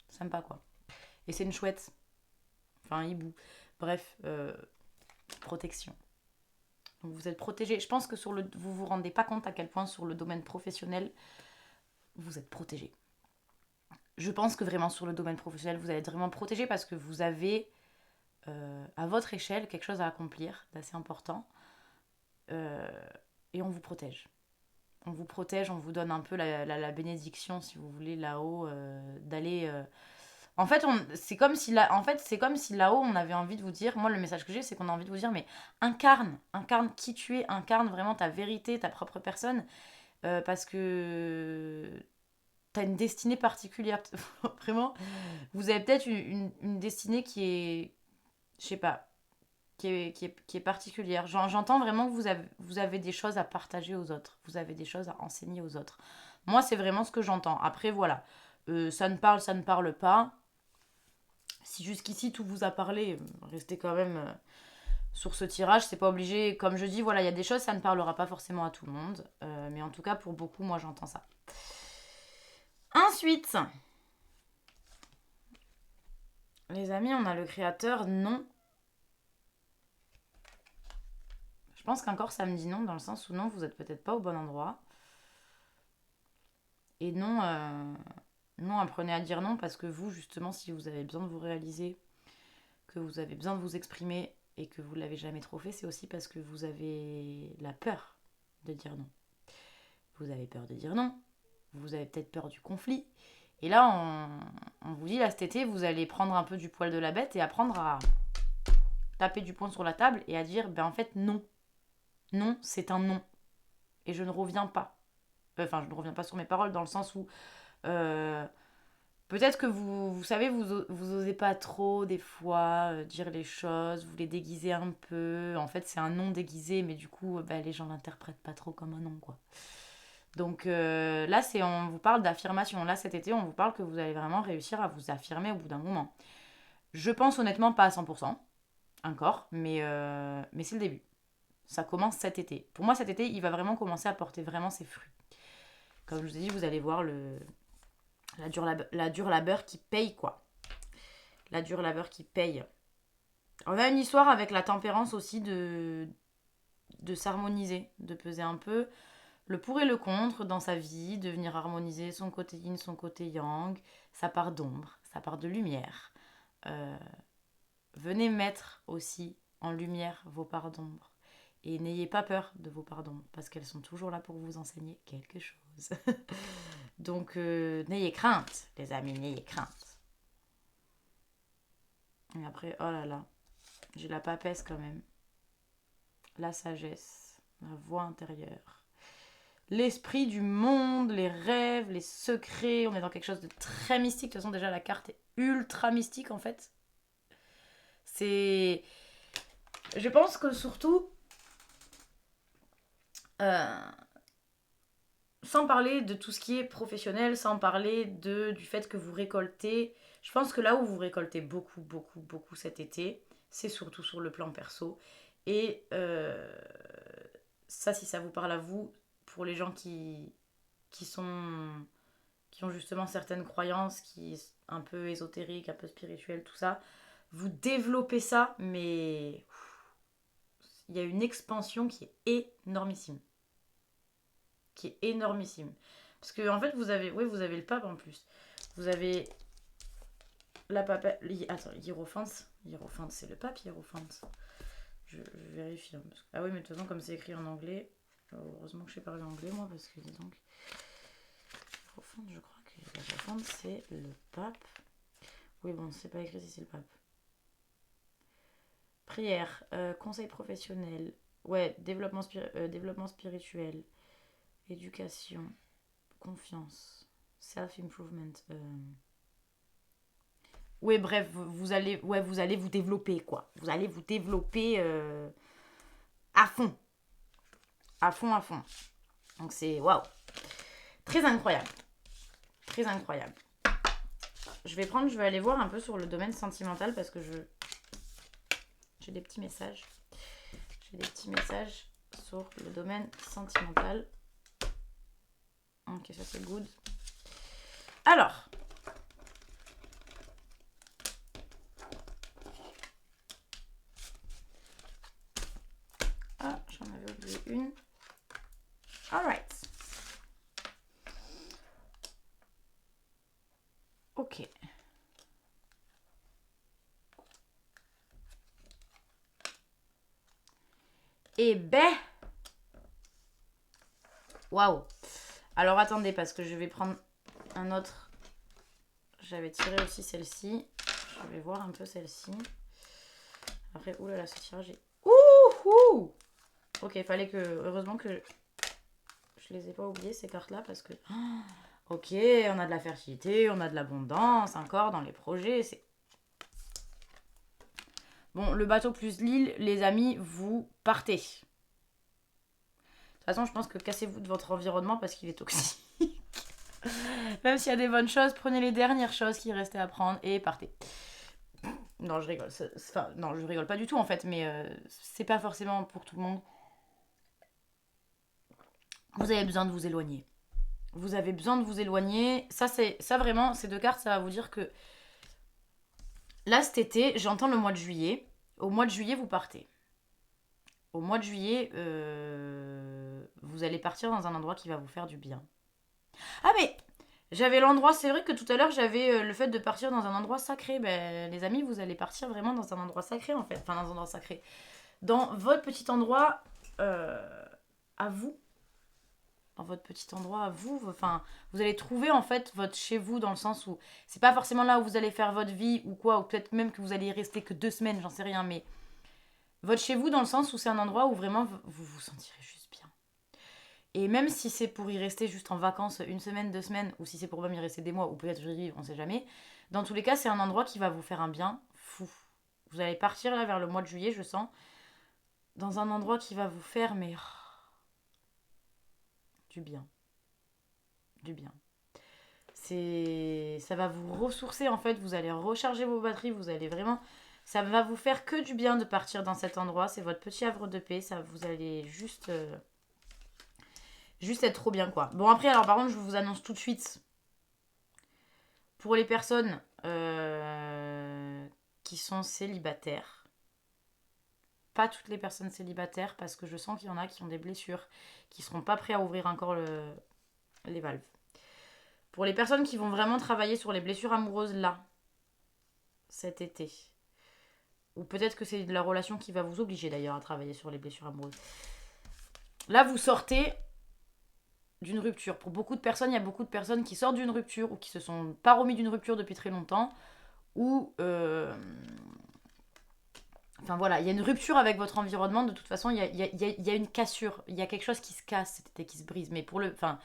Sympa, quoi. Et c'est une chouette. Enfin, un hibou. Bref, protection. Donc vous êtes protégé. Je pense que vous vous rendez pas compte à quel point sur le domaine professionnel, vous êtes protégé. Je pense que vraiment sur le domaine professionnel, vous allez être vraiment protégé parce que vous avez à votre échelle quelque chose à accomplir d'assez important et on vous protège. On vous protège, on vous donne un peu la bénédiction, si vous voulez, là-haut, d'aller... En fait, c'est comme si là-haut, on avait envie de vous dire... Moi, le message que j'ai, c'est qu'on a envie de vous dire, mais incarne qui tu es, incarne vraiment ta vérité, ta propre personne, parce que t'as une destinée particulière. Vraiment, vous avez peut-être une destinée qui est... Je sais pas, qui est particulière. J'entends vraiment que vous avez des choses à partager aux autres. Vous avez des choses à enseigner aux autres. Moi, c'est vraiment ce que j'entends. Après, voilà. Ça ne parle pas. Si jusqu'ici tout vous a parlé, restez quand même sur ce tirage. C'est pas obligé. Comme je dis, voilà, il y a des choses, ça ne parlera pas forcément à tout le monde. Mais en tout cas, pour beaucoup, moi, j'entends ça. Ensuite, les amis, on a le créateur non. Je pense qu'encore ça me dit non, dans le sens où non, vous êtes peut-être pas au bon endroit. Et non, non, apprenez à dire non parce que vous, justement, si vous avez besoin de vous réaliser, que vous avez besoin de vous exprimer et que vous l'avez jamais trop fait, c'est aussi parce que vous avez la peur de dire non. Vous avez peur de dire non, vous avez peut-être peur du conflit. Et là, on vous dit, là, cet été, vous allez prendre un peu du poil de la bête et apprendre à taper du poing sur la table et à dire, ben en fait, non. Non, c'est un non. Et je ne reviens pas. Enfin, je ne reviens pas sur mes paroles dans le sens où peut-être que vous savez, vous osez pas trop des fois dire les choses, vous les déguisez un peu. En fait, c'est un non déguisé, mais du coup, les gens l'interprètent pas trop comme un non, quoi. Donc là, on vous parle d'affirmation. Là, cet été, on vous parle que vous allez vraiment réussir à vous affirmer au bout d'un moment. Je pense honnêtement pas à 100%, encore, mais c'est le début. Ça commence cet été. Pour moi, cet été, il va vraiment commencer à porter vraiment ses fruits. Comme je vous ai dit, vous allez voir la dure labeur qui paye, quoi. La dure labeur qui paye. On a une histoire avec la tempérance aussi de s'harmoniser, de peser un peu le pour et le contre dans sa vie, de venir harmoniser son côté yin, son côté yang, sa part d'ombre, sa part de lumière. Venez mettre aussi en lumière vos parts d'ombre. Et n'ayez pas peur de vos parts d'ombre, parce qu'elles sont toujours là pour vous enseigner quelque chose. Donc, n'ayez crainte, les amis, n'ayez crainte. Et après, oh là là, j'ai la papesse quand même. La sagesse, la voix intérieure. L'esprit du monde, les rêves, les secrets. On est dans quelque chose de très mystique. De toute façon, déjà, la carte est ultra mystique, en fait. C'est... Je pense que surtout... sans parler de tout ce qui est professionnel, sans parler du fait que vous récoltez... Je pense que là où vous récoltez beaucoup, beaucoup, beaucoup cet été, c'est surtout sur le plan perso. Et ça, si ça vous parle à vous, pour les gens qui ont justement certaines croyances, qui sont un peu ésotériques, un peu spirituelles, tout ça, vous développez ça, mais il y a une expansion qui est énormissime. Parce que en fait, vous avez le pape en plus. Vous avez la pape... Attends, Hiérophante. Hiérophante, c'est le pape, Hiérophante. Je vérifie. Ah oui, mais de toute façon, comme c'est écrit en anglais, heureusement que je sais parler anglais, moi, parce que dis donc... Hiérophante, je crois que Hiérophante, c'est le pape. Oui, bon, c'est pas écrit si c'est le pape. Prière, conseil professionnel, ouais, développement spirituel, éducation, confiance, self-improvement. Ouais, bref, vous allez vous développer, quoi. Vous allez vous développer à fond. À fond. Donc c'est waouh. Très incroyable. très incroyable. Je vais aller voir un peu sur le domaine sentimental parce que j'ai des petits messages. J'ai des petits messages sur le domaine sentimental. Ok, ça c'est good. Alors. Ah, j'en avais oublié une. Alright. Ok. Eh ben. Waouh. Alors attendez, parce que je vais prendre un autre. J'avais tiré aussi celle-ci. Je vais voir un peu celle-ci. Après, oulala, ce tirage est... Ouh. Ok, fallait que... Heureusement que je les ai pas oubliées, ces cartes-là, parce que... Ok, on a de la fertilité, on a de l'abondance encore dans les projets. C'est... Bon, le bateau plus l'île, les amis, vous partez. De toute façon, je pense que cassez-vous de votre environnement parce qu'il est toxique. Même s'il y a des bonnes choses, prenez les dernières choses qui restaient à prendre et partez. Non, je rigole. Enfin, non, je rigole pas du tout en fait, mais c'est pas forcément pour tout le monde. Vous avez besoin de vous éloigner. Vous avez besoin de vous éloigner. Ça vraiment, ces deux cartes, ça va vous dire que là, cet été, j'entends le mois de juillet. Au mois de juillet, vous partez. Au mois de juillet, vous allez partir dans un endroit qui va vous faire du bien. Ah mais j'avais l'endroit, c'est vrai que tout à l'heure j'avais le fait de partir dans un endroit sacré. Ben, les amis, vous allez partir vraiment dans un endroit sacré en fait. Enfin, dans un endroit sacré. Dans votre petit endroit à vous. Dans votre petit endroit à vous. Enfin, vous allez trouver en fait votre chez vous dans le sens où c'est pas forcément là où vous allez faire votre vie ou quoi. Ou peut-être même que vous allez y rester que 2 semaines, j'en sais rien. Mais votre chez vous dans le sens où c'est un endroit où vraiment vous vous sentirez juste bien. Et même si c'est pour y rester juste en vacances 1 semaine, 2 semaines, ou si c'est pour même y rester des mois, ou peut-être y vivre, on sait jamais, dans tous les cas, c'est un endroit qui va vous faire un bien fou. Vous allez partir là vers le mois de juillet, je sens, dans un endroit qui va vous faire, mais du bien. Du bien. Ça va vous ressourcer en fait, vous allez recharger vos batteries, vous allez vraiment... Ça va vous faire que du bien de partir dans cet endroit, c'est votre petit havre de paix, ça vous allez juste... Juste être trop bien quoi. Bon après alors par contre je vous annonce tout de suite pour les personnes qui sont célibataires. Pas toutes les personnes célibataires parce que je sens qu'il y en a qui ont des blessures, qui seront pas prêts à ouvrir encore les valves. Pour les personnes qui vont vraiment travailler sur les blessures amoureuses là, cet été, ou peut-être que c'est la relation qui va vous obliger d'ailleurs à travailler sur les blessures amoureuses. Là vous sortez d'une rupture. Pour beaucoup de personnes, il y a beaucoup de personnes qui sortent d'une rupture ou qui se sont pas remis d'une rupture depuis très longtemps. Ou... Enfin voilà, il y a une rupture avec votre environnement. De toute façon, il y a une cassure. Il y a quelque chose qui se casse, qui se brise. Mais pour le... Enfin,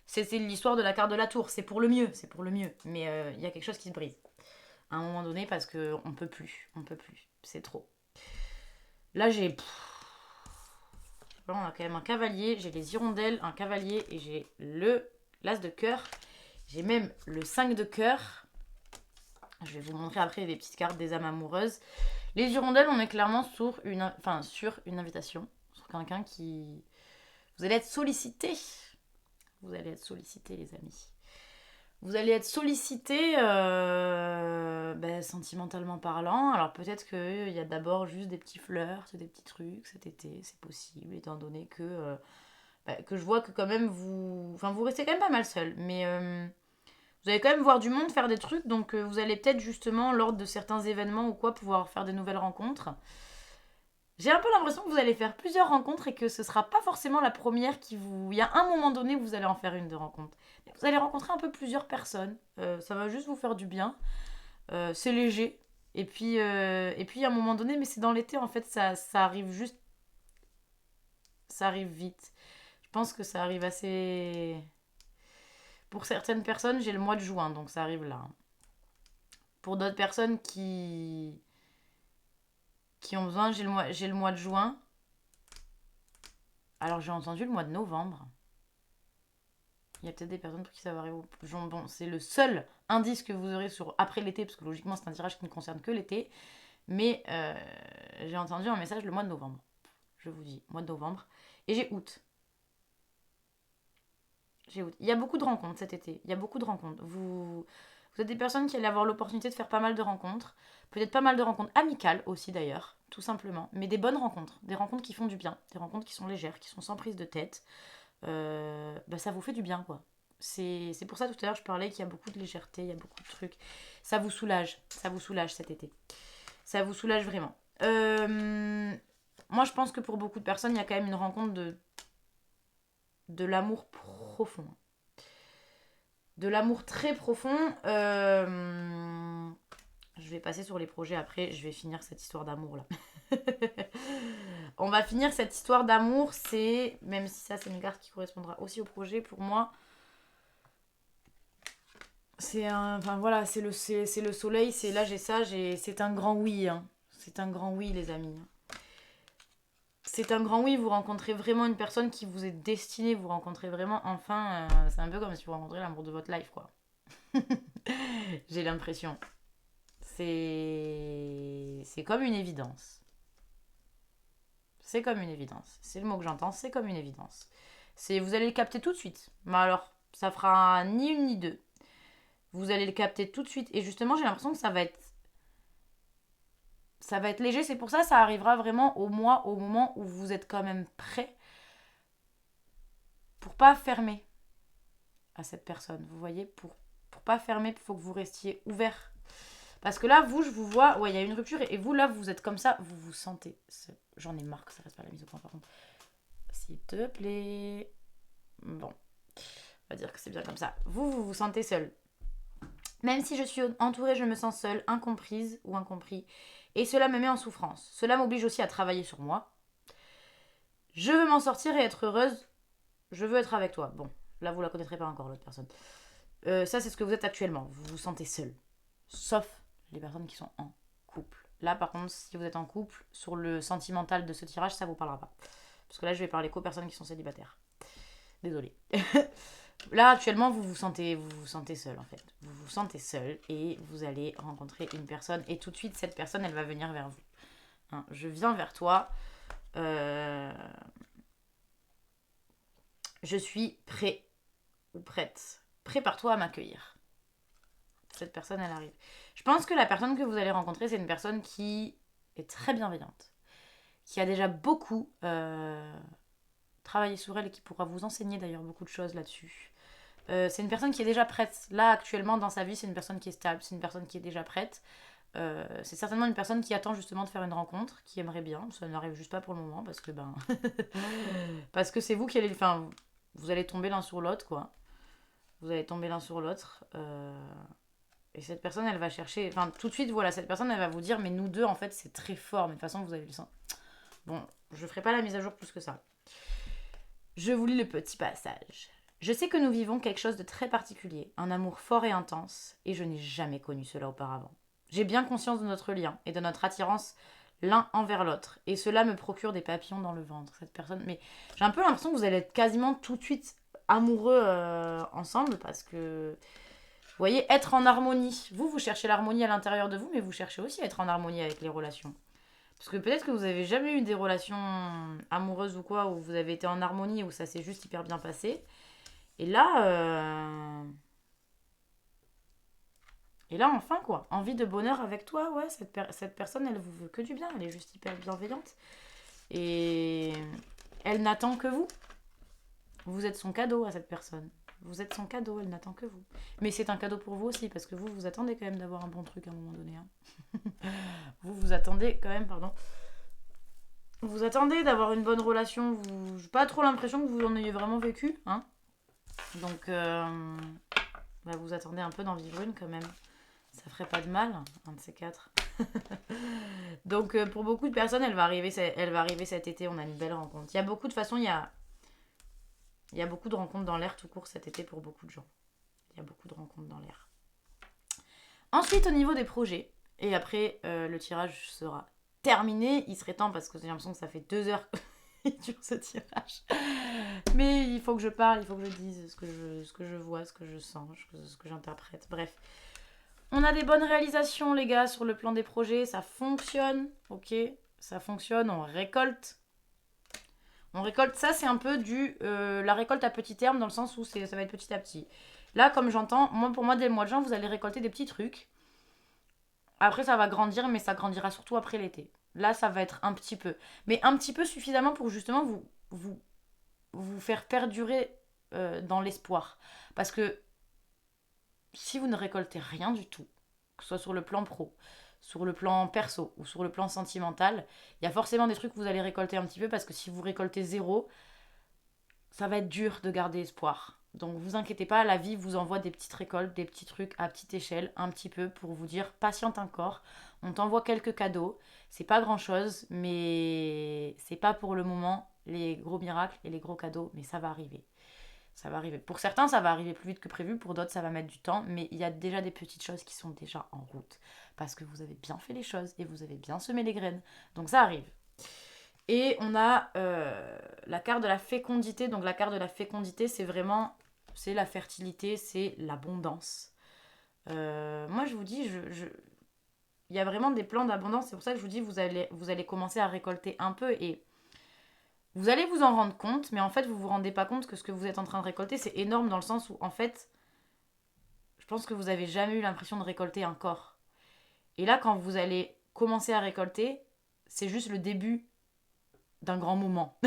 c'est l'histoire de la carte de la tour. C'est pour le mieux, c'est pour le mieux. Mais il y a quelque chose qui se brise. À un moment donné, parce qu'on peut plus. On peut plus. C'est trop. Là, j'ai... Là, on a quand même un cavalier. J'ai les hirondelles, un cavalier et j'ai l'as de cœur. J'ai même le 5 de cœur. Je vais vous montrer après les petites cartes des âmes amoureuses. Les hirondelles, on est clairement sur une invitation. Sur quelqu'un qui... Vous allez être sollicité. Vous allez être sollicité, les amis. Vous allez être sollicité sentimentalement parlant. Alors peut-être qu'il y a d'abord juste des petits flirts, des petits trucs cet été. C'est possible, étant donné que je vois que quand même vous... Enfin, vous restez quand même pas mal seul. Mais... vous allez quand même voir du monde faire des trucs, donc vous allez peut-être justement, lors de certains événements ou quoi, pouvoir faire des nouvelles rencontres. J'ai un peu l'impression que vous allez faire plusieurs rencontres et que ce sera pas forcément la première qui vous... Il y a un moment donné où vous allez en faire une de rencontre. Vous allez rencontrer un peu plusieurs personnes. Ça va juste vous faire du bien. C'est léger. Et puis, à un moment donné, mais c'est dans l'été en fait, ça arrive juste... Ça arrive vite. Je pense que ça arrive assez... Pour certaines personnes, j'ai le mois de juin, donc ça arrive là. Pour d'autres personnes qui ont besoin, j'ai le mois de juin. Alors j'ai entendu le mois de novembre. Il y a peut-être des personnes pour qui ça va arriver. Bon, c'est le seul indice que vous aurez sur après l'été, parce que logiquement, c'est un tirage qui ne concerne que l'été. Mais j'ai entendu un message le mois de novembre. Je vous dis, mois de novembre. Et j'ai août. Il y a beaucoup de rencontres cet été. Il y a beaucoup de rencontres. Vous êtes des personnes qui allaient avoir l'opportunité de faire pas mal de rencontres. Peut-être pas mal de rencontres amicales aussi d'ailleurs, tout simplement. Mais des bonnes rencontres. Des rencontres qui font du bien. Des rencontres qui sont légères, qui sont sans prise de tête. Ça vous fait du bien, quoi. C'est pour ça tout à l'heure je parlais qu'il y a beaucoup de légèreté, il y a beaucoup de trucs. Ça vous soulage cet été. Ça vous soulage vraiment. Moi je pense que pour beaucoup de personnes, il y a quand même une rencontre de l'amour profond. De l'amour très profond. Je vais passer sur les projets après, je vais finir cette histoire d'amour là. On va finir cette histoire d'amour, c'est, même si ça c'est une carte qui correspondra aussi au projet, pour moi, c'est le soleil, c'est là j'ai ça, c'est un grand oui, hein. C'est un grand oui les amis. C'est un grand oui, vous rencontrez vraiment une personne qui vous est destinée, vous rencontrez vraiment enfin, c'est un peu comme si vous rencontrez l'amour de votre life quoi. J'ai l'impression. C'est comme une évidence. C'est comme une évidence. C'est le mot que j'entends, c'est comme une évidence. Vous allez le capter tout de suite. Mais alors, ça fera ni une ni deux. Vous allez le capter tout de suite. Et justement, j'ai l'impression que ça va être léger. C'est pour ça que ça arrivera vraiment au moment où vous êtes quand même prêt pour pas fermer à cette personne. Vous voyez, pour pas fermer, il faut que vous restiez ouvert. Parce que là, vous, je vous vois, ouais, il y a une rupture. Et vous, là, vous êtes comme ça, vous vous sentez seul. J'en ai marre que ça reste pas la mise au point, par contre. S'il te plaît. Bon. On va dire que c'est bien comme ça. Vous vous sentez seul. Même si je suis entourée, je me sens seule, incomprise ou incompris. Et cela me met en souffrance. Cela m'oblige aussi à travailler sur moi. Je veux m'en sortir et être heureuse. Je veux être avec toi. Bon, là, vous la connaîtrez pas encore, l'autre personne. Ça, c'est ce que vous êtes actuellement. Vous vous sentez seul. Sauf les personnes qui sont en couple. Là, par contre, si vous êtes en couple, sur le sentimental de ce tirage, ça vous parlera pas. Parce que là, je vais parler qu'aux personnes qui sont célibataires. Désolée. Là, actuellement, vous vous sentez seul, en fait. Vous vous sentez seul et vous allez rencontrer une personne. Et tout de suite, cette personne, elle va venir vers vous. Hein, je viens vers toi. Je suis prêt ou prête. Prépare-toi à m'accueillir. Cette personne, elle arrive. Je pense que la personne que vous allez rencontrer, c'est une personne qui est très bienveillante. Qui a déjà beaucoup travaillé sur elle et qui pourra vous enseigner d'ailleurs beaucoup de choses là-dessus. C'est une personne qui est déjà prête. Là, actuellement, dans sa vie, c'est une personne qui est stable. C'est une personne qui est déjà prête. C'est certainement une personne qui attend justement de faire une rencontre, qui aimerait bien. Ça n'arrive juste pas pour le moment parce que parce que c'est vous qui allez... Enfin, vous allez tomber l'un sur l'autre, quoi. Vous allez tomber l'un sur l'autre. Et cette personne, elle va chercher... Enfin, tout de suite, voilà, cette personne, elle va vous dire, mais nous deux, en fait, c'est très fort. Mais de toute façon, vous avez le sens. Bon, je ferai pas la mise à jour plus que ça. Je vous lis le petit passage. Je sais que nous vivons quelque chose de très particulier, un amour fort et intense, et je n'ai jamais connu cela auparavant. J'ai bien conscience de notre lien et de notre attirance l'un envers l'autre, et cela me procure des papillons dans le ventre, cette personne. Mais j'ai un peu l'impression que vous allez être quasiment tout de suite amoureux ensemble, parce que, vous voyez, être en harmonie. Vous cherchez l'harmonie à l'intérieur de vous, mais vous cherchez aussi à être en harmonie avec les relations. Parce que peut-être que vous avez jamais eu des relations amoureuses ou quoi, où vous avez été en harmonie, où ça s'est juste hyper bien passé. Et là, enfin, quoi. Envie de bonheur avec toi, ouais. Cette personne, elle vous veut que du bien. Elle est juste hyper bienveillante. Et elle n'attend que vous. Vous êtes son cadeau à cette personne. Vous êtes son cadeau, elle n'attend que vous. Mais c'est un cadeau pour vous aussi, parce que vous attendez quand même d'avoir un bon truc à un moment donné. Hein. Vous attendez quand même, pardon. Vous attendez d'avoir une bonne relation. J'ai pas trop l'impression que vous en ayez vraiment vécu, hein. Donc, vous attendez un peu d'en vivre une quand même. Ça ferait pas de mal, un de ces quatre. Donc, pour beaucoup de personnes, elle va arriver cet été. On a une belle rencontre. Il y a beaucoup de façons, il y a beaucoup de rencontres dans l'air tout court cet été pour beaucoup de gens. Il y a beaucoup de rencontres dans l'air. Ensuite, au niveau des projets, et après, le tirage sera terminé. Il serait temps parce que j'ai l'impression que ça fait 2 heures qu'il dure ce tirage. Mais il faut que je parle, il faut que je dise ce que je vois, ce que je sens, ce que j'interprète. Bref. On a des bonnes réalisations, les gars, sur le plan des projets. Ça fonctionne, ok. Ça fonctionne, on récolte. On récolte, ça c'est un peu la récolte à petit terme, dans le sens où ça va être petit à petit. Là, comme j'entends, pour moi, dès le mois de juin, vous allez récolter des petits trucs. Après, ça va grandir, mais ça grandira surtout après l'été. Là, ça va être un petit peu. Mais un petit peu suffisamment pour justement vous faire perdurer dans l'espoir. Parce que si vous ne récoltez rien du tout, que ce soit sur le plan pro, sur le plan perso ou sur le plan sentimental, il y a forcément des trucs que vous allez récolter un petit peu parce que si vous récoltez zéro, ça va être dur de garder espoir. Donc vous inquiétez pas, la vie vous envoie des petites récoltes, des petits trucs à petite échelle, un petit peu pour vous dire patiente encore. On t'envoie quelques cadeaux, c'est pas grand chose, mais c'est pas pour le moment les gros miracles et les gros cadeaux, mais ça va arriver. Ça va arriver. Pour certains, ça va arriver plus vite que prévu, pour d'autres, ça va mettre du temps, mais il y a déjà des petites choses qui sont déjà en route. Parce que vous avez bien fait les choses et vous avez bien semé les graines. Donc ça arrive. Et on a la carte de la fécondité. Donc la carte de la fécondité, c'est vraiment, c'est la fertilité, c'est l'abondance. Moi, je vous dis, il y a vraiment des plans d'abondance. C'est pour ça que je vous dis, vous allez commencer à récolter un peu et vous allez vous en rendre compte, mais en fait, vous vous rendez pas compte que ce que vous êtes en train de récolter, c'est énorme dans le sens où, en fait, je pense que vous avez jamais eu l'impression de récolter un corps. Et là, quand vous allez commencer à récolter, c'est juste le début d'un grand moment.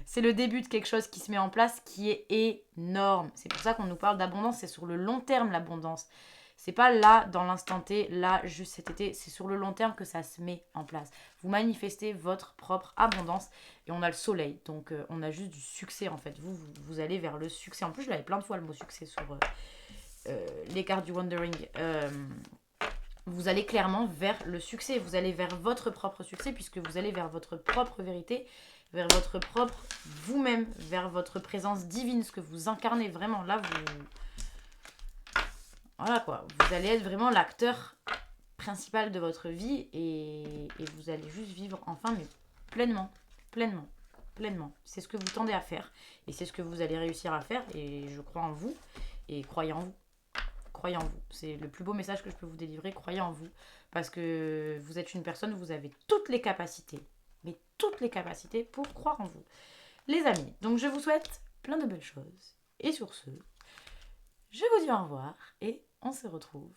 C'est le début de quelque chose qui se met en place qui est énorme. C'est pour ça qu'on nous parle d'abondance, c'est sur le long terme l'abondance. C'est pas là, dans l'instant T, là, juste cet été, c'est sur le long terme que ça se met en place. Vous manifestez votre propre abondance et on a le soleil, donc on a juste du succès en fait. Vous allez vers le succès. En plus, je l'avais plein de fois le mot succès sur les cartes du Wandering. Vous allez clairement vers le succès, vous allez vers votre propre succès puisque vous allez vers votre propre vérité, vers votre propre vous-même, vers votre présence divine, ce que vous incarnez vraiment. Là, voilà quoi, vous allez être vraiment l'acteur principal de votre vie et vous allez juste vivre enfin, mais pleinement, pleinement, pleinement. C'est ce que vous tendez à faire et c'est ce que vous allez réussir à faire et je crois en vous et croyez en vous. Croyez en vous. C'est le plus beau message que je peux vous délivrer. Croyez en vous. Parce que vous êtes une personne, vous avez toutes les capacités. Mais toutes les capacités pour croire en vous. Les amis, donc je vous souhaite plein de belles choses. Et sur ce, je vous dis au revoir. Et on se retrouve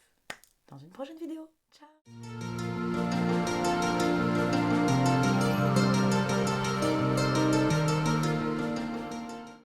dans une prochaine vidéo. Ciao.